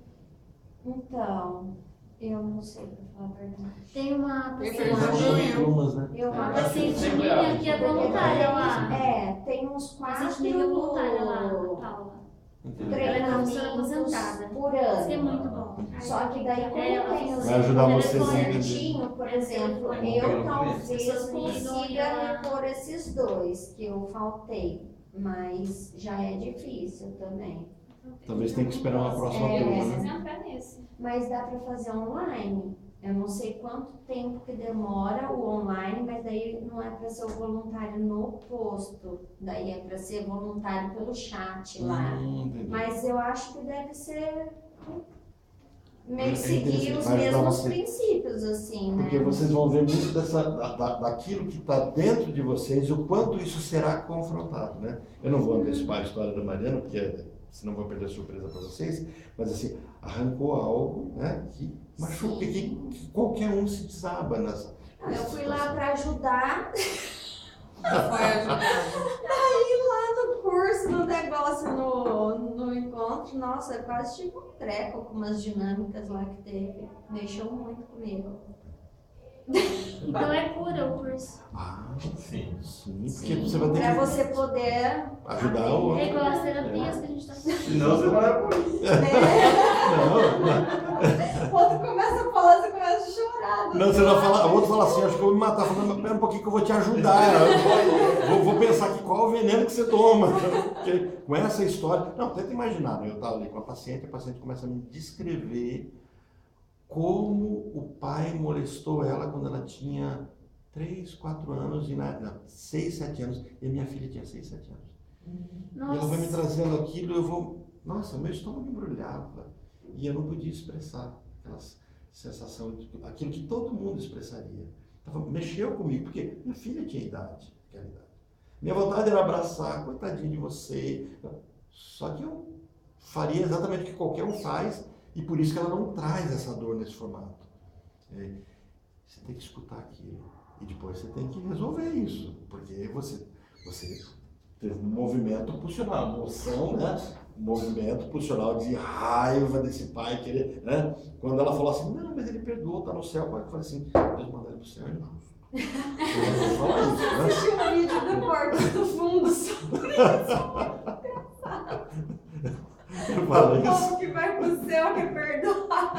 Então, eu não sei pra falar a verdade. Tem uma Esse Mas paciente, é plumas, né? Eu uma acho paciente sempre minha abre. que é voluntária lá. É, tem uns Paciente minha que é voluntária lá, a 4 Paula. Entendi. Ela é professora treinamentos aposentada. por Isso é ano. muito bom. Só que daí Ela como tem os vai ajudar vocês a entender. certinho, por exemplo, É bom eu pegar no talvez começo. consiga repor esses 2 que eu faltei, mas já é difícil também. Talvez tenha que esperar uma próxima É. turma, Preciso né? entrar nesse. Mas dá para fazer online. Eu não sei quanto tempo que demora o online, mas daí não é para ser o voluntário no posto, daí é para ser voluntário pelo chat lá. Entendi. Mas eu acho que deve ser meio É seguir interessante, os vai ajudar mesmos você. princípios, assim, né? Porque vocês vão ver muito daquilo que está dentro de vocês e o quanto isso será confrontado, né? Eu não vou antecipar a história da Mariana, porque senão vou perder surpresa para vocês, mas assim, arrancou algo, né, que machuca, que qualquer um se desaba nessa. Eu fui lá para ajudar, Foi ajudado. aí lá no curso, no negócio, no encontro, nossa, eu quase tive um treco com umas dinâmicas lá que teve. Mexeu muito comigo. Então é cura o curso. Ah, Sim. sim, porque você vai ter Para que você poder ajudar o outro. É igual as terapias que a gente tá fazendo. Senão você vai por isso. Não, Quando começa a falar, você começa a chorar. não, você vai falar, o outro fala assim, acho que eu vou me matar, falando, pera um pouquinho que eu vou te ajudar. Eu vou pensar aqui qual é o veneno que você toma. Porque com essa história. Não, tenta imaginar, né? Eu estava ali com a paciente começa a me descrever como o pai molestou ela quando ela tinha 3, 4 anos, e 6, 7 anos, e a minha filha tinha 6, 7 anos. E ela vai me Nossa. trazendo aquilo, eu vou. Nossa, meu estômago embrulhava. E eu não podia expressar aquela sensação, aquilo que todo mundo expressaria. Mexeu comigo, porque minha filha tinha idade, aquela idade. Minha vontade era abraçar, coitadinho de você. Só que eu faria exatamente o que qualquer um faz, e por isso que ela não traz essa dor nesse formato. Você tem que escutar aquilo. E depois você tem que resolver isso. Porque você teve um movimento pulsional, emoção, né? Um movimento pulsional de raiva desse pai querer, né? Quando ela falou assim, não, mas ele perdoou, tá no céu. Eu falei assim, Deus mandou ele pro céu, irmão. Eu vou falar isso, né? Assisti um vídeo do Portas do Fundo sobre Eu falo o isso. povo que vai pro céu que é perdoado.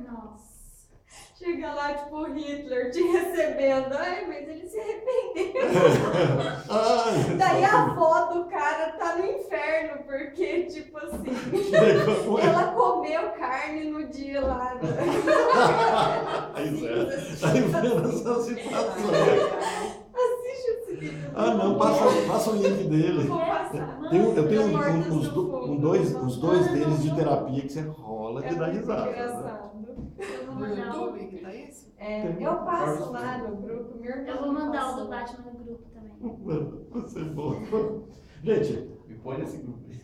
Nossa. Chega lá, tipo, Hitler te recebendo. Ai, mas ele se arrependeu. Ai, Daí a avó do cara tá no inferno, porque, tipo assim, Ela... ela comeu carne no dia lá. Aí vendo essa situação. Assiste esse vídeo. Ah, não, passa o link dele. Vou passar. Eu tenho Portas do Fundo. uns dois deles de terapia que você rola É de dar muito risada. Né? engraçado. Eu vou No mandar YouTube o... que tá isso? É, eu passo lá no grupo, minha irmã Eu vou mandar o passou. do Batman no grupo também. Você é bom. Gente, Me põe nesse grupo aí.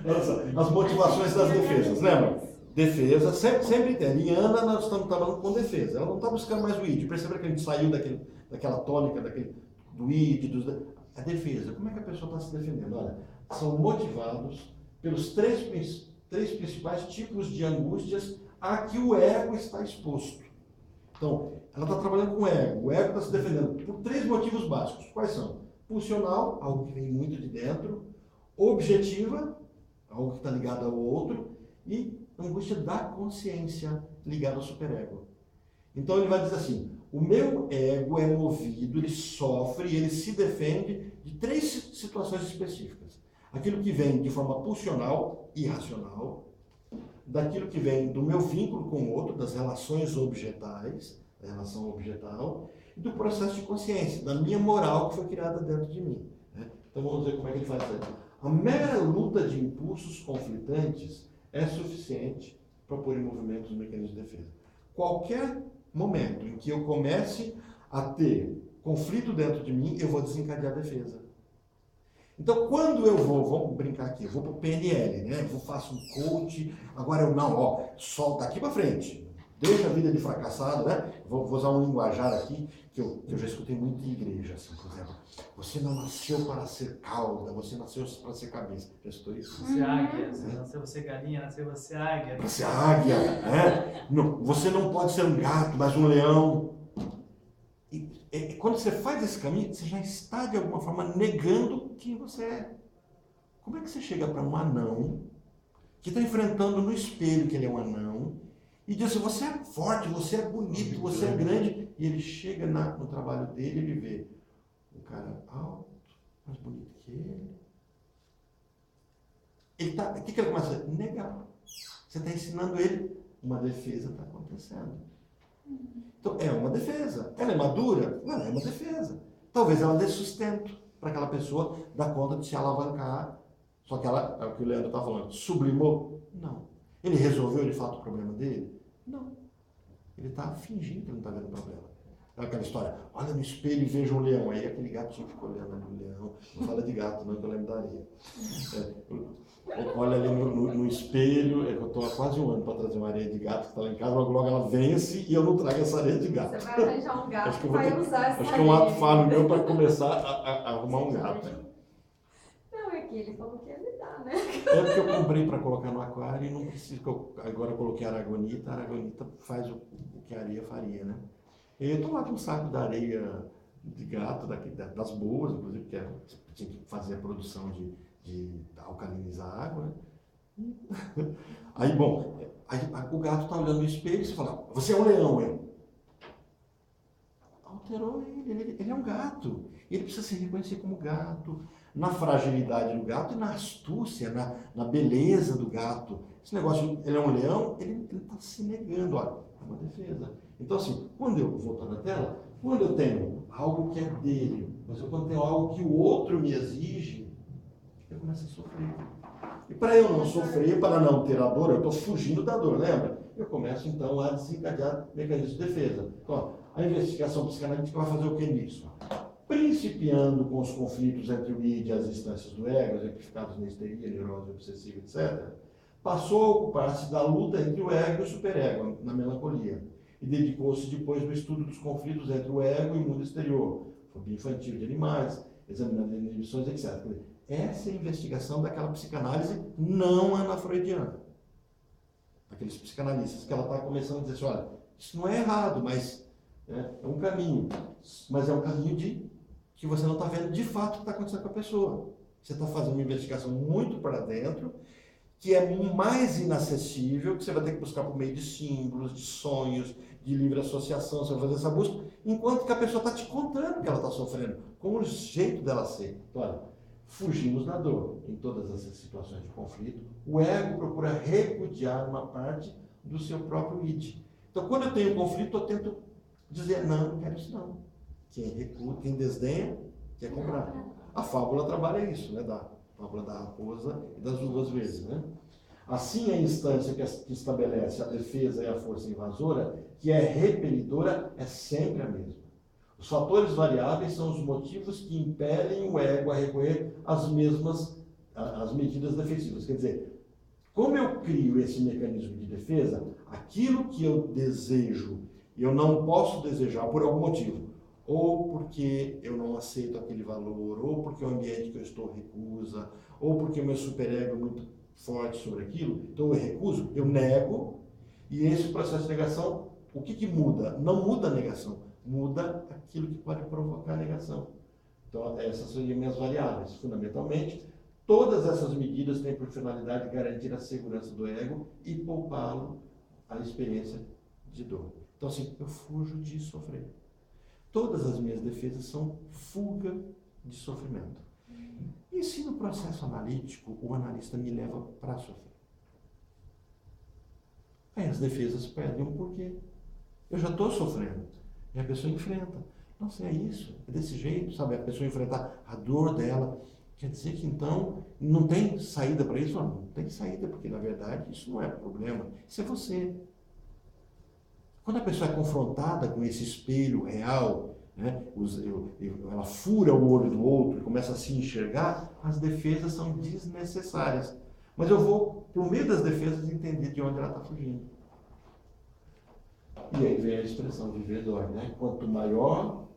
nossa, as motivações das defesas, lembra? Defesa, sempre tem. Em Ana, nós estamos trabalhando com defesa. Ela não está buscando mais o id. Perceberam que a gente saiu daquela tônica, do id, a defesa. Como é que a pessoa está se defendendo? Olha, são motivados pelos três principais tipos de angústias a que o ego está exposto. Então, ela está trabalhando com o ego. O ego está se defendendo por 3 motivos básicos. Quais são? Pulsional, algo que vem muito de dentro. Objetiva, algo que está ligado ao outro. E angústia da consciência, ligada ao superego. Então ele vai dizer assim, o meu ego é movido, ele sofre, ele se defende de 3 situações específicas. Aquilo que vem de forma pulsional, irracional, daquilo que vem do meu vínculo com o outro, das relações objetais, da relação objetal, e do processo de consciência, da minha moral que foi criada dentro de mim. Né? Então vamos ver como é que ele faz isso. A mera luta de impulsos conflitantes é suficiente para pôr em movimento os mecanismos de defesa. Qualquer momento em que eu comece a ter conflito dentro de mim, eu vou desencadear a defesa. Então, quando eu vamos brincar aqui, eu vou para o PNL, né? Eu faço um coach, agora eu não, ó, só daqui para frente, deixa a vida de fracassado, né? Vou usar um linguajar aqui, que eu já escutei muito em igreja, assim, por exemplo. Você não nasceu para ser cauda, você nasceu para ser cabeça. Já escutou isso? Você é águia, nasceu você galinha, nasceu você águia. Você é águia, né? Não, você não pode ser um gato, mas um leão. E quando você faz esse caminho, você já está, de alguma forma, negando quem você é. Como é que você chega para um anão, que está enfrentando no espelho que ele é um anão, e diz assim, você é forte, você é bonito, você é grande, e ele chega no trabalho dele e ele vê um cara alto, mais bonito que ele. O que ele começa a negar? Você está ensinando ele, uma defesa está acontecendo. Então, é uma defesa. Ela é madura? Não, é uma defesa. Talvez ela dê sustento para aquela pessoa dar conta de se alavancar. Só que ela, é o que o Leandro está falando, sublimou? Não. Ele resolveu de fato o problema dele? Não. Ele está fingindo que não está vendo o problema. É aquela história, olha no espelho e veja um leão. Aí aquele gatinho fica olhando ali o leão. Não fala de gato, não, que eu lembro da areia. Olha ali no espelho, eu estou há quase um ano para trazer uma areia de gato que está lá em casa, logo ela vence e eu não trago essa areia de gato. Você vai arranjar um gato que vai usar essa Acho que é um ato falho meu para começar a arrumar um gato. Não, é que ele falou que ia me dar, né? É porque eu comprei para colocar no aquário e não preciso, agora eu coloquei a aragonita faz o que a areia faria, né? E eu estou lá com um saco da areia de gato, das boas, inclusive, porque tinha que fazer a produção de alcalinizar a água, né? Aí, bom, o gato está olhando no espelho e você fala, você é um leão, hein? Alterou ele é um gato. Ele precisa se reconhecer como gato, na fragilidade do gato e na astúcia, na beleza do gato. Esse negócio, ele é um leão, ele está se negando, olha, é uma defesa. Então, assim, quando eu, voltando na tela, quando eu tenho algo que é dele, mas quando eu tenho algo que o outro me exige, eu começo a sofrer. E para eu não sofrer, para não ter a dor, eu estou fugindo da dor, lembra? Eu começo, então, a desencadear mecanismos de defesa. Então, a investigação psicanalítica vai fazer o que nisso? Principiando com os conflitos entre o id e as instâncias do ego, exemplificados na histeria, neurose obsessiva, etc., passou a ocupar-se da luta entre o ego e o superego, na melancolia, e dedicou-se depois no estudo dos conflitos entre o ego e o mundo exterior, fobia infantil de animais, examinando inibições, etc. Essa é a investigação daquela psicanálise não ana-freudiana. Aqueles psicanalistas que ela está começando a dizer assim, olha, isso não é errado, mas é um caminho. Mas é um caminho que você não está vendo de fato o que está acontecendo com a pessoa. Você está fazendo uma investigação muito para dentro, que é mais inacessível, que você vai ter que buscar por meio de símbolos, de sonhos, de livre associação, você vai fazer essa busca, enquanto que a pessoa está te contando que ela está sofrendo, como o jeito dela ser. Então, olha, fugimos da dor em todas essas situações de conflito. O ego procura repudiar uma parte do seu próprio id. Então, quando eu tenho conflito, eu tento dizer, não quero isso não. Quem recua, quem desdenha, quer comprar. A fábula trabalha isso, né? A fábula da raposa e das 2 vezes, né? Assim, a instância que estabelece a defesa e a força invasora, que é repelidora, é sempre a mesma. Os fatores variáveis são os motivos que impelem o ego a recorrer às medidas defensivas. Quer dizer, como eu crio esse mecanismo de defesa, aquilo que eu desejo, eu não posso desejar por algum motivo. Ou porque eu não aceito aquele valor, ou porque o ambiente que eu estou recusa, ou porque o meu superego é muito forte sobre aquilo, então eu recuso, eu nego, e esse processo de negação, o que muda? Não muda a negação, muda aquilo que pode provocar a negação. Então, essas seriam minhas variáveis. Fundamentalmente, todas essas medidas têm por finalidade garantir a segurança do ego e poupá-lo à experiência de dor. Então, assim, eu fujo de sofrer. Todas as minhas defesas são fuga de sofrimento. E se no processo analítico o analista me leva para sofrer? Aí as defesas perdem um porquê. Eu já estou sofrendo. E a pessoa enfrenta. Nossa, é isso, é desse jeito, sabe? A pessoa enfrentar a dor dela. Quer dizer que então não tem saída para isso? Não tem saída, porque na verdade isso não é problema. Isso é você. Quando a pessoa é confrontada com esse espelho real, né, ela fura o olho do outro e começa a se enxergar, as defesas são desnecessárias. Mas eu vou, por meio das defesas, entender de onde ela está fugindo. E aí vem a expressão viver dói, né? Quanto maior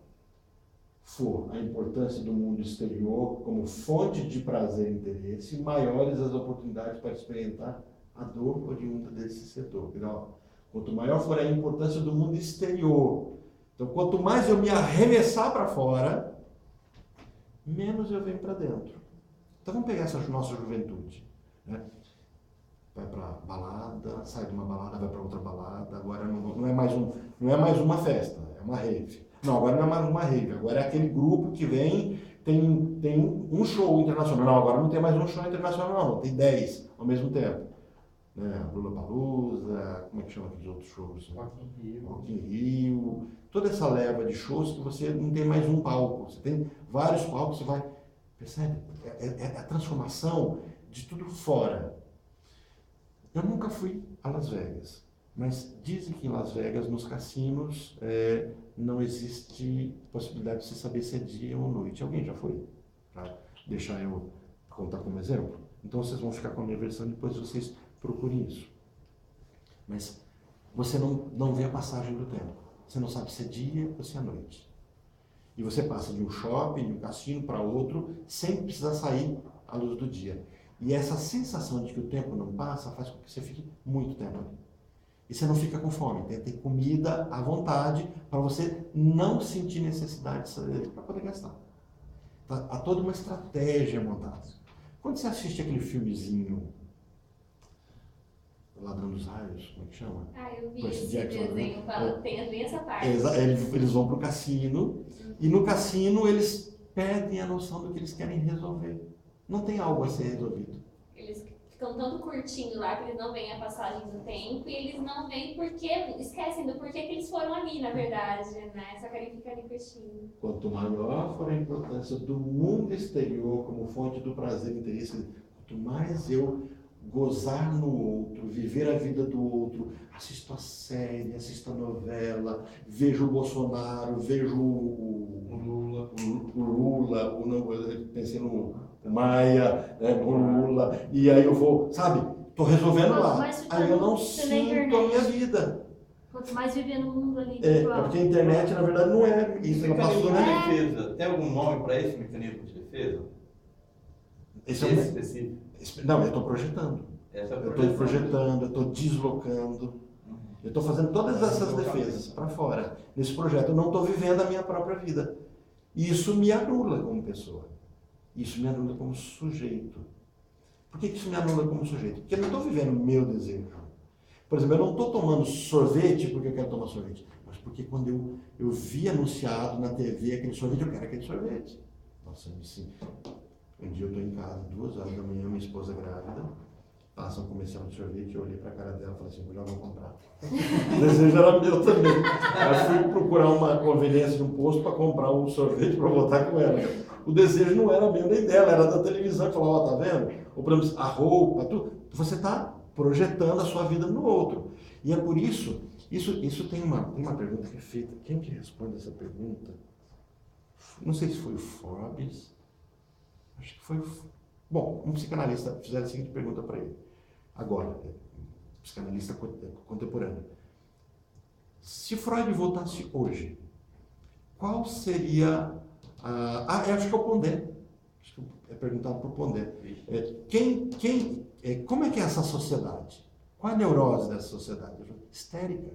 for a importância do mundo exterior como fonte de prazer e interesse, maiores as oportunidades para experimentar a dor oriunda desse setor. Então, quanto maior for a importância do mundo exterior, então quanto mais eu me arremessar para fora, menos eu venho para dentro. Então vamos pegar essa nossa juventude, né? Vai para balada, sai de uma balada, vai para outra balada, agora não é mais uma festa, é uma rave. Não, agora não é mais uma rave, agora é aquele grupo que vem, tem um show internacional. Não, agora não tem mais um show internacional, não, tem 10 ao mesmo tempo. Né? Lollapalooza, como é que chama aqueles outros shows? Rock in Rio, toda essa leva de shows que você não tem mais um palco, você tem vários palcos, você vai, percebe? É a transformação de tudo fora. Eu nunca fui a Las Vegas, mas dizem que em Las Vegas, nos cassinos, não existe possibilidade de você saber se é dia ou noite. Alguém já foi? Para deixar eu contar como exemplo? Então vocês vão ficar com a minha versão, depois vocês procurem isso. Mas você não vê a passagem do tempo. Você não sabe se é dia ou se é noite. E você passa de um shopping, de um cassino para outro, sem precisar sair à luz do dia. E essa sensação de que o tempo não passa faz com que você fique muito tempo ali. E você não fica com fome, tem comida à vontade para você não sentir necessidade de sair para poder gastar. Há toda uma estratégia montada. Quando você assiste aquele filmezinho Ladrão dos Raios, como é que chama? Eu vi Percy esse Jackson, desenho, tem bem essa parte. Eles vão para o cassino e no cassino eles perdem a noção do que eles querem resolver. Não tem algo a ser resolvido. Eles ficam tanto curtindo lá que eles não veem a passagem do tempo e eles não veem porque, esquecem do porquê que eles foram ali, na verdade, né? Só querem ficar ali curtindo. Quanto maior for a importância do mundo exterior como fonte do prazer e interesse, quanto mais eu gozar no outro, viver a vida do outro, assisto a série, assisto a novela, vejo o Bolsonaro, vejo o Lula, pensei no Maia, o Lula, e aí eu vou, sabe, estou resolvendo lá, aí eu não sinto a minha vida. Quanto mais viver no mundo ali. Porque a internet, na verdade, não é isso. Mecanismo de defesa, tem algum nome para esse mecanismo de defesa? Esse específico? Não, eu estou projetando. Eu estou projetando, eu estou deslocando. Eu estou fazendo todas essas defesas para fora. Nesse projeto, eu não estou vivendo a minha própria vida. E isso me anula como pessoa. Isso me anula como sujeito. Por que isso me anula como sujeito? Porque eu não estou vivendo o meu desejo. Por exemplo, eu não estou tomando sorvete porque eu quero tomar sorvete. Mas porque quando eu vi anunciado na TV aquele sorvete, eu quero aquele sorvete. Nossa, um dia eu estou em casa, 2 horas da manhã, minha esposa grávida, passa um comercial de sorvete, eu olhei para a cara dela e falei assim, eu já vou comprar. O desejo era meu também. Aí fui procurar uma conveniência de um posto para comprar um sorvete para voltar com ela. O desejo não era meu nem dela, era da televisão, que falava, ó, tá vendo? Ou por exemplo, a roupa, tudo. Você está projetando a sua vida no outro. E é por isso tem uma pergunta que é feita, quem que responde essa pergunta? Não sei se foi o Forbes, acho que foi. Bom, um psicanalista fizeram a seguinte pergunta para ele. Agora, psicanalista contemporâneo. Se Freud voltasse hoje, qual seria eu acho que é o Pondé. Acho que é perguntado para o Pondé. Como é que é essa sociedade? Qual a neurose dessa sociedade? Histérica.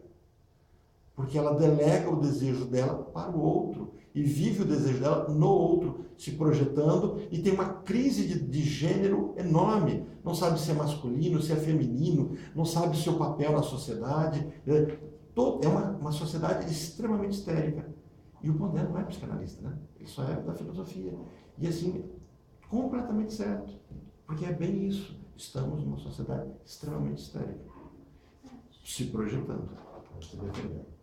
Porque ela delega o desejo dela para o outro e vive o desejo dela no outro, se projetando, e tem uma crise de gênero enorme. Não sabe se é masculino, se é feminino, não sabe o seu papel na sociedade. É uma sociedade extremamente histérica. E o Pondé não é psicanalista, né? Ele só é da filosofia. E assim, completamente certo. Porque é bem isso. Estamos numa sociedade extremamente histérica. Se projetando, se defendendo.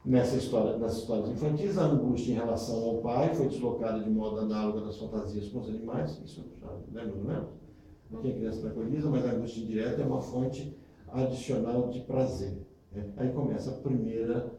Nessas histórias infantis, a angústia em relação ao pai foi deslocada de modo análogo das fantasias com os animais. Isso já lembra, não lembra? Porque a criança tranquiliza, mas a angústia indireta é uma fonte adicional de prazer. Né? Aí começa a primeira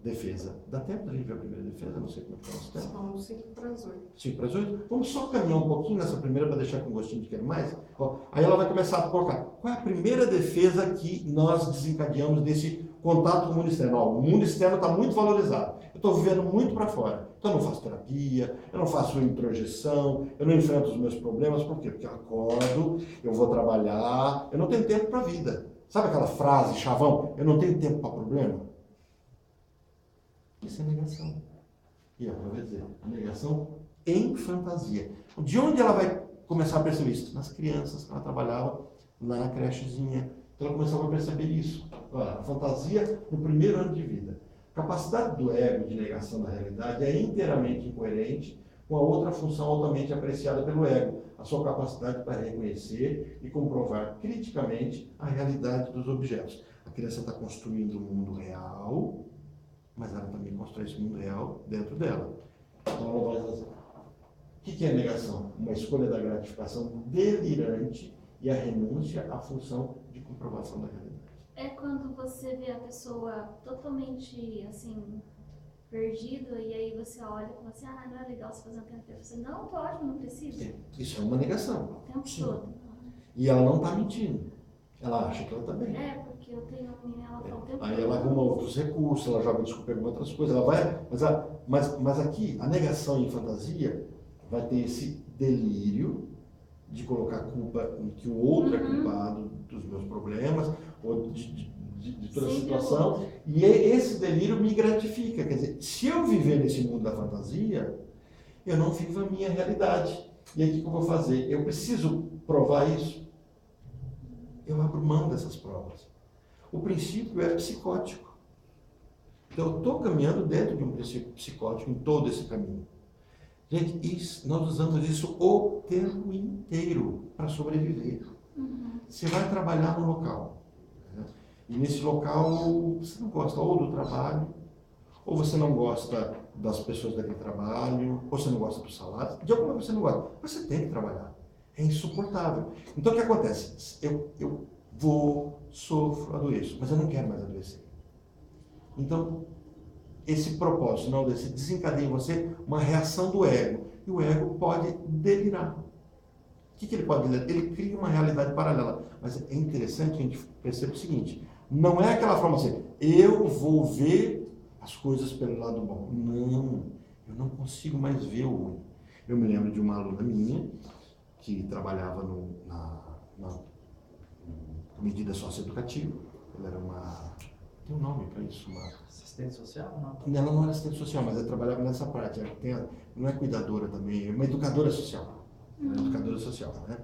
defesa. Dá tempo da gente ver a primeira defesa? Não sei como é que é o nosso tempo. São 5 para as 8. 5 para as 8? Vamos só caminhar um pouquinho nessa primeira para deixar com gostinho de quero mais. Ó, aí ela vai começar a colocar qual é a primeira defesa que nós desencadeamos desse contato com o mundo externo. Ó, o mundo externo está muito valorizado. Eu estou vivendo muito para fora. Então eu não faço terapia, eu não faço introjeção, eu não enfrento os meus problemas. Por quê? Porque eu acordo, eu vou trabalhar, eu não tenho tempo para a vida. Sabe aquela frase, chavão? Eu não tenho tempo para problema? Isso é negação. E eu vou dizer, negação em fantasia. De onde ela vai começar a perceber isso? Nas crianças, que ela trabalhava lá na crechezinha. Então ela começava a perceber isso. Olha, a fantasia no primeiro ano de vida. A capacidade do ego de negação da realidade é inteiramente incoerente com a outra função altamente apreciada pelo ego, a sua capacidade para reconhecer e comprovar criticamente a realidade dos objetos. A criança está construindo um mundo real, mas ela também constrói esse mundo real dentro dela. Então ela vai fazer. O que é negação? Uma escolha da gratificação delirante e a renúncia à função de comprovação da realidade. É quando você vê a pessoa totalmente, assim, perdida, e aí você olha e fala assim, não é legal você fazer uma terapia. Você, não, tô ótimo, não precisa. Isso é uma negação. O tempo todo. E ela não está mentindo. Ela acha que ela está bem. É, porque eu tenho uma menina, ela fala o tempo todo. Aí ela arruma outros recursos, ela joga desculpa em outras coisas, ela vai. Mas aqui, a negação em fantasia vai ter esse delírio de colocar culpa em que o outro é culpado dos meus problemas, ou de toda a situação. E esse delírio me gratifica. Quer dizer, se eu viver nesse mundo da fantasia, eu não vivo a minha realidade. E aí o que eu vou fazer? Eu preciso provar isso. Eu abro mão dessas provas. O princípio é psicótico. Então eu estou caminhando dentro de um princípio psicótico em todo esse caminho. Gente, nós usamos isso o tempo inteiro para sobreviver. Você vai trabalhar no local. Né? E nesse local você não gosta ou do trabalho, ou você não gosta das pessoas daquele trabalho, ou você não gosta do salário. De alguma coisa você não gosta. Mas você tem que trabalhar. É insuportável. Então o que acontece? Eu vou, sofro, adoeço, mas eu não quero mais adoecer. Então, esse propósito, não desse, desencadeia em você uma reação do ego. E o ego pode delirar. O que ele pode delirar? Ele cria uma realidade paralela. Mas é interessante que a gente perceba o seguinte, não é aquela forma assim, eu vou ver as coisas pelo lado bom. Não, eu não consigo mais ver o ruim. Eu me lembro de uma aluna minha, que trabalhava na medida socioeducativa. Ela era uma... Tem um nome para isso? Uma assistente social? Não. Ela não era assistente social, mas ela trabalhava nessa parte. Não é cuidadora também, é uma educadora social. Ela é educadora social, né?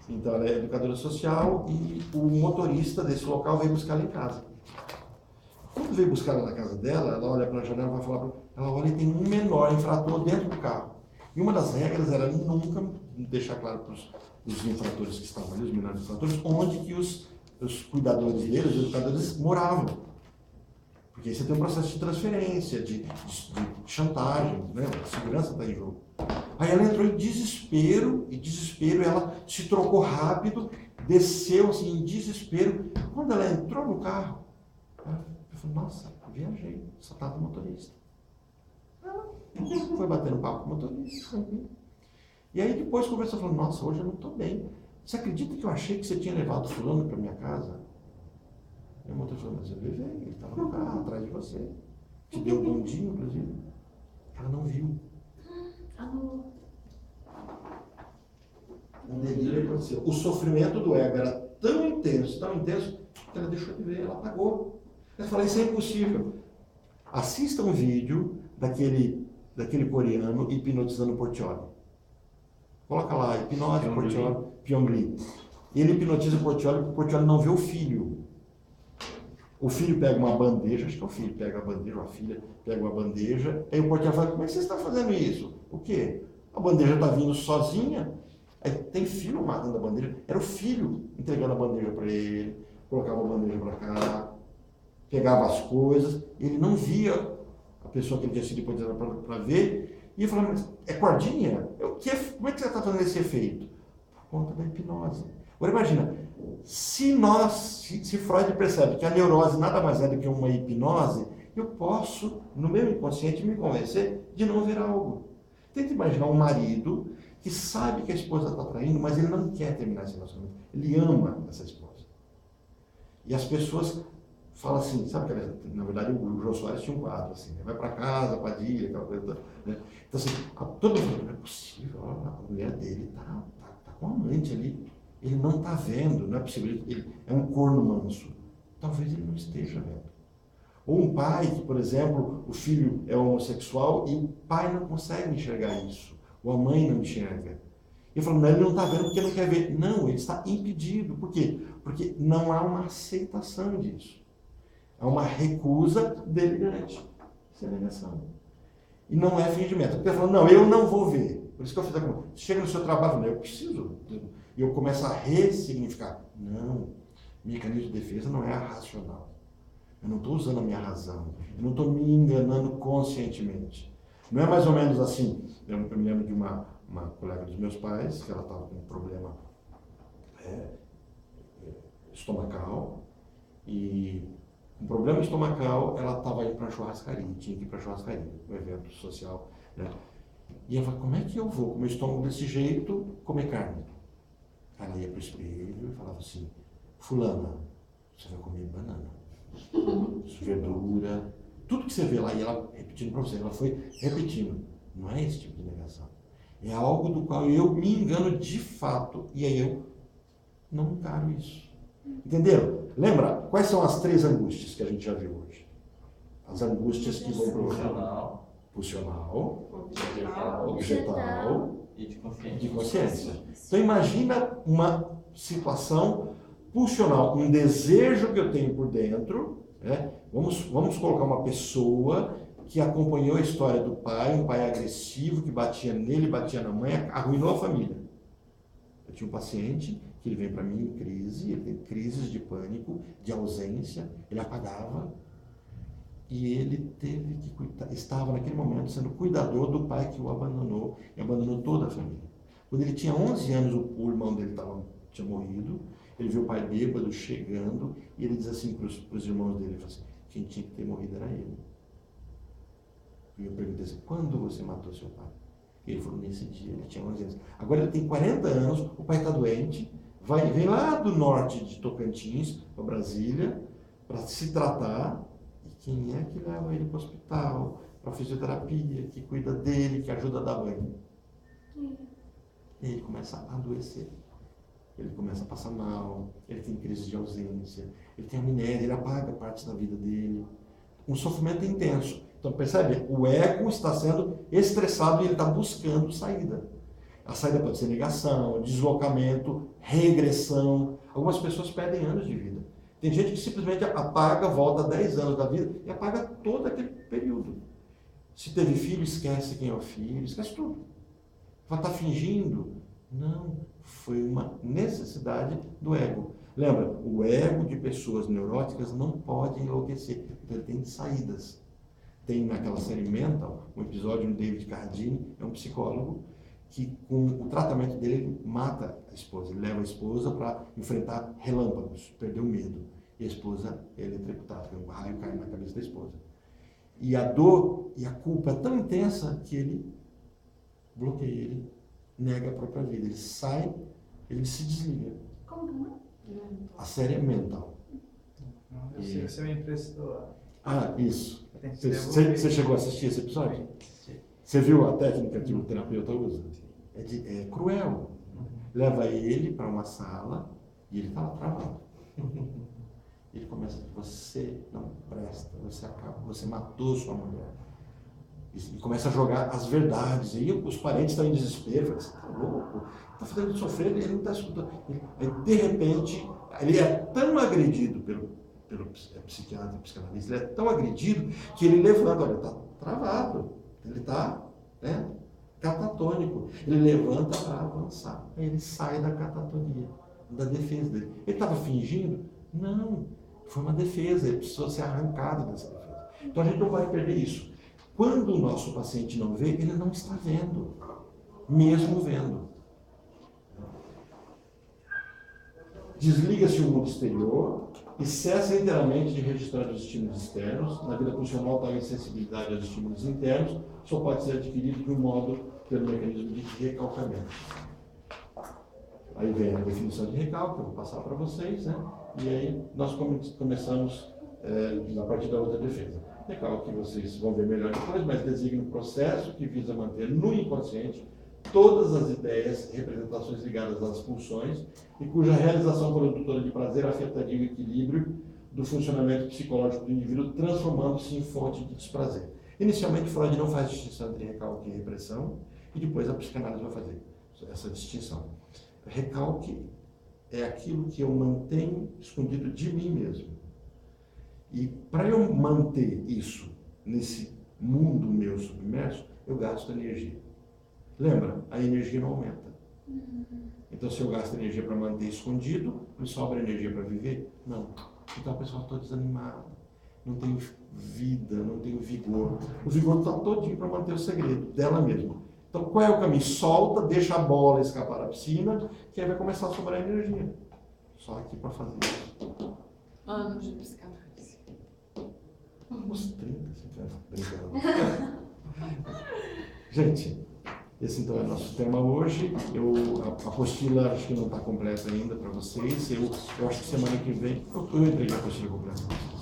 Então ela é educadora social e o motorista desse local veio buscar ela em casa. Quando veio buscar ela na casa dela, ela olha para a janela e vai falar para ela, olha, tem um menor infrator dentro do carro. E uma das regras era nunca deixar claro para os infratores que estavam ali, os menores infratores, onde que os cuidadores deles, os educadores, moravam. Porque aí você tem um processo de transferência, de chantagem, né? A segurança está em jogo. Aí ela entrou em desespero, ela se trocou rápido, desceu assim em desespero. Quando ela entrou no carro, ela falou, nossa, viajei, só estava o motorista. Ela foi batendo papo com o motorista. E aí depois conversou, falou, nossa, hoje eu não estou bem. Você acredita que eu achei que você tinha levado fulano para minha casa? E o motorista falou, mas eu levei, ele estava no carro, atrás de você. Te deu um bondinho, inclusive. Ela não viu. O delírio aconteceu. O sofrimento do ego era tão intenso, Ela deixou de ver, ela apagou. Ela falou, isso é impossível. Assista um vídeo daquele coreano hipnotizando o Portiolli. Coloca lá, hipnose, Portiolli, Pyongyi. Ele hipnotiza o Portiolli porque o Portiolli não vê o filho. O filho pega uma bandeja, acho que é o filho, pega a bandeja, ou a filha pega uma bandeja, aí o Portiolli fala, como é que você está fazendo isso? O quê? A bandeja está vindo sozinha, aí tem filho matando a bandeja, era o filho entregando a bandeja para ele, colocava a bandeja para cá, pegava as coisas, ele não via a pessoa que ele tinha sido hipnotizado para ver, e ele falava, mas é cordinha? Como é que você está fazendo esse efeito? Por conta da hipnose. Agora imagina, se Freud percebe que a neurose nada mais é do que uma hipnose, eu posso, no meu inconsciente, me convencer de não ver algo. Tenta imaginar um marido que sabe que a esposa está traindo, mas ele não quer terminar esse relacionamento. Ele ama essa esposa. E as pessoas falam assim, sabe que na verdade o Jô Soares tinha um quadro assim, né? Vai para casa, Padilha, aquela coisa, né? Então assim, todo mundo fala, não é possível, a mulher dele tá com um amante ali. Ele não está vendo, não é possível, ele é um corno manso. Talvez ele não esteja vendo. Ou um pai que, por exemplo, o filho é homossexual e o pai não consegue enxergar isso. Ou a mãe não enxerga. Ele fala, não, ele não está vendo porque não quer ver. Não, ele está impedido. Por quê? Porque não há uma aceitação disso. Há uma recusa delirante. Isso é negação. E não é fingimento. Porque ele fala, não, eu não vou ver. Por isso que eu fiz a conta. Chega no seu trabalho, eu preciso. E eu começo a ressignificar. Não, mecanismo de defesa não é racional. Eu não estou usando a minha razão. Eu não estou me enganando conscientemente. Não é mais ou menos assim. Eu me lembro de uma colega dos meus pais, que ela estava com um problema estomacal. E um problema estomacal, ela estava indo para a churrascaria. Tinha que ir para a churrascaria, um evento social. Né? E ela falou, como é que eu vou, com o meu estômago desse jeito, comer carne? Ela ia para o espelho e falava assim, fulana, você vai comer banana, verdura, tudo que você vê lá, e ela repetindo para você, ela foi repetindo. Não é esse tipo de negação. É algo do qual eu me engano de fato, e aí eu não encaro isso. Entenderam? Lembra? Quais são as 3 angústias que a gente já viu hoje? As angústias que vão para pulsional, objetal e de consciência. Então imagina uma situação pulsional, um desejo que eu tenho por dentro, né? Vamos colocar uma pessoa que acompanhou a história do pai, um pai agressivo que batia nele, batia na mãe, arruinou a família. Eu tinha um paciente que ele vem para mim em crise, ele tem crises de pânico, de ausência, ele apagava, e ele teve que cuidar, estava naquele momento sendo cuidador do pai que o abandonou, e abandonou toda a família. Quando ele tinha 11 anos, o irmão dele tinha morrido, ele viu o pai bêbado chegando, e ele diz assim para os irmãos dele, ele falou assim, quem tinha que ter morrido era ele. E eu perguntei assim, quando você matou seu pai? E ele falou, nesse dia, ele tinha 11 anos. Agora ele tem 40 anos, o pai está doente, vem lá do norte de Tocantins, para Brasília, para se tratar, e quem é que leva ele para o hospital, para a fisioterapia, que cuida dele, que ajuda a dar banho? E ele começa a adoecer. Ele começa a passar mal, ele tem crise de ausência, ele tem amnésia, ele apaga partes da vida dele. Um sofrimento intenso. Então, percebe? O ego está sendo estressado e ele está buscando saída. A saída pode ser negação, deslocamento, regressão. Algumas pessoas perdem anos de vida. Tem gente que simplesmente apaga, volta 10 anos da vida e apaga todo aquele período. Se teve filho, esquece quem é o filho, esquece tudo. Vai estar fingindo? Não, foi uma necessidade do ego. Lembra, o ego de pessoas neuróticas não pode enlouquecer, então ele tem saídas. Tem naquela série Mental, um episódio no David Carradine, é um psicólogo, que com o tratamento dele, ele mata a esposa, ele leva a esposa para enfrentar relâmpagos, perdeu o medo. E a esposa é eletrocutada, porque um raio cai na cabeça da esposa. E a dor e a culpa é tão intensa que ele bloqueia, ele nega a própria vida. Ele sai, ele se desliga. Como? A série é Mental. Eu sei que você me emprestou. Ah, isso. Eu tenho que devolver. Você chegou a assistir esse episódio? Você viu a técnica que o terapeuta usa? É cruel. Leva ele para uma sala e ele está lá travado. você não presta, você acaba, você matou sua mulher. E começa a jogar as verdades. E aí os parentes estão em desespero. Falam, você está louco? Está fazendo ele sofrer, ele não está escutando. Aí, de repente, ele é tão agredido pelo psiquiatra e psicanalista, ele é tão agredido que ele levanta, olha, está travado, ele está catatônico. Ele levanta para avançar. Aí ele sai da catatonia, da defesa dele. Ele estava fingindo? Não, foi uma defesa, ele precisou ser arrancado dessa defesa. Então a gente não vai perder isso. Quando o nosso paciente não vê, ele não está vendo, mesmo vendo. Desliga-se o mundo exterior e cessa inteiramente de registrar os estímulos externos. Na vida funcional, tal insensibilidade aos estímulos internos só pode ser adquirido de um modo pelo mecanismo de recalcamento. Aí vem a definição de recalque, eu vou passar para vocês, né? E aí nós começamos a partir da outra defesa. Recalque, vocês vão ver melhor depois, mas designa um processo que visa manter no inconsciente todas as ideias e representações ligadas às pulsões e cuja realização produtora de prazer afetaria o equilíbrio do funcionamento psicológico do indivíduo, transformando-se em fonte de desprazer. Inicialmente, Freud não faz distinção entre recalque e repressão, e depois a psicanálise vai fazer essa distinção. Recalque é aquilo que eu mantenho escondido de mim mesmo. E para eu manter isso nesse mundo meu submerso, eu gasto energia. Lembra? A energia não aumenta. Então, se eu gasto energia para manter escondido, me sobra energia para viver? Não. Então a pessoa está desanimada, não tem vida, não tem vigor. O vigor está todinho para manter o segredo dela mesma. Então, qual é o caminho? Solta, deixa a bola escapar da piscina, que aí vai começar a sobrar energia. Só aqui para fazer isso. Anos de psicanálise. Uns 30, brincando. Gente, esse então é o nosso tema hoje. A apostila acho que não está completa ainda para vocês. Eu acho que semana que vem. Eu entreguei a apostila completa.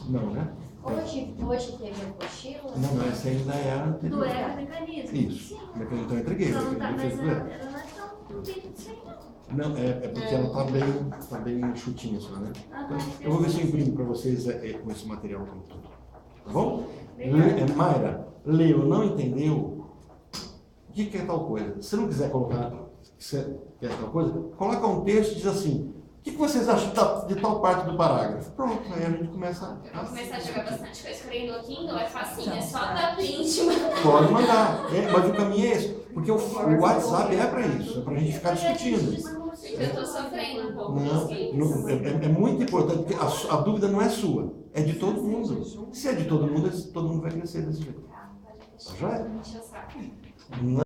Não, né? Hoje teve a apostila? Não, essa ainda é a anterior. Do ecomecanismo. Isso. Sim. O mecanismo então eu entreguei. Então, O tá, mecanismo mas fez ela não é tão bem disso aí, não. Não, é porque ela está bem chutinha só, né? Então, eu vou ver se eu imprimo para vocês com esse material todo. Tá bom? Mayra, leu, não entendeu? O que é tal coisa? Se não quiser colocar que é tal coisa, coloca um texto e diz assim: o que vocês acham de tal parte do parágrafo? Pronto, aí a gente começa Eu vou começar a jogar bastante coisa por aí no Kindle, é facinho, é só dar print. Pode mandar, mas o caminho é esse. Porque o WhatsApp é para isso, é para a gente ficar discutindo. Eu tô sofrendo um pouco. Não, é muito importante, porque a dúvida não é sua, é de todo mundo. Se é de todo mundo vai crescer desse jeito. Tá, pode Já é? deixar. Encher o saco.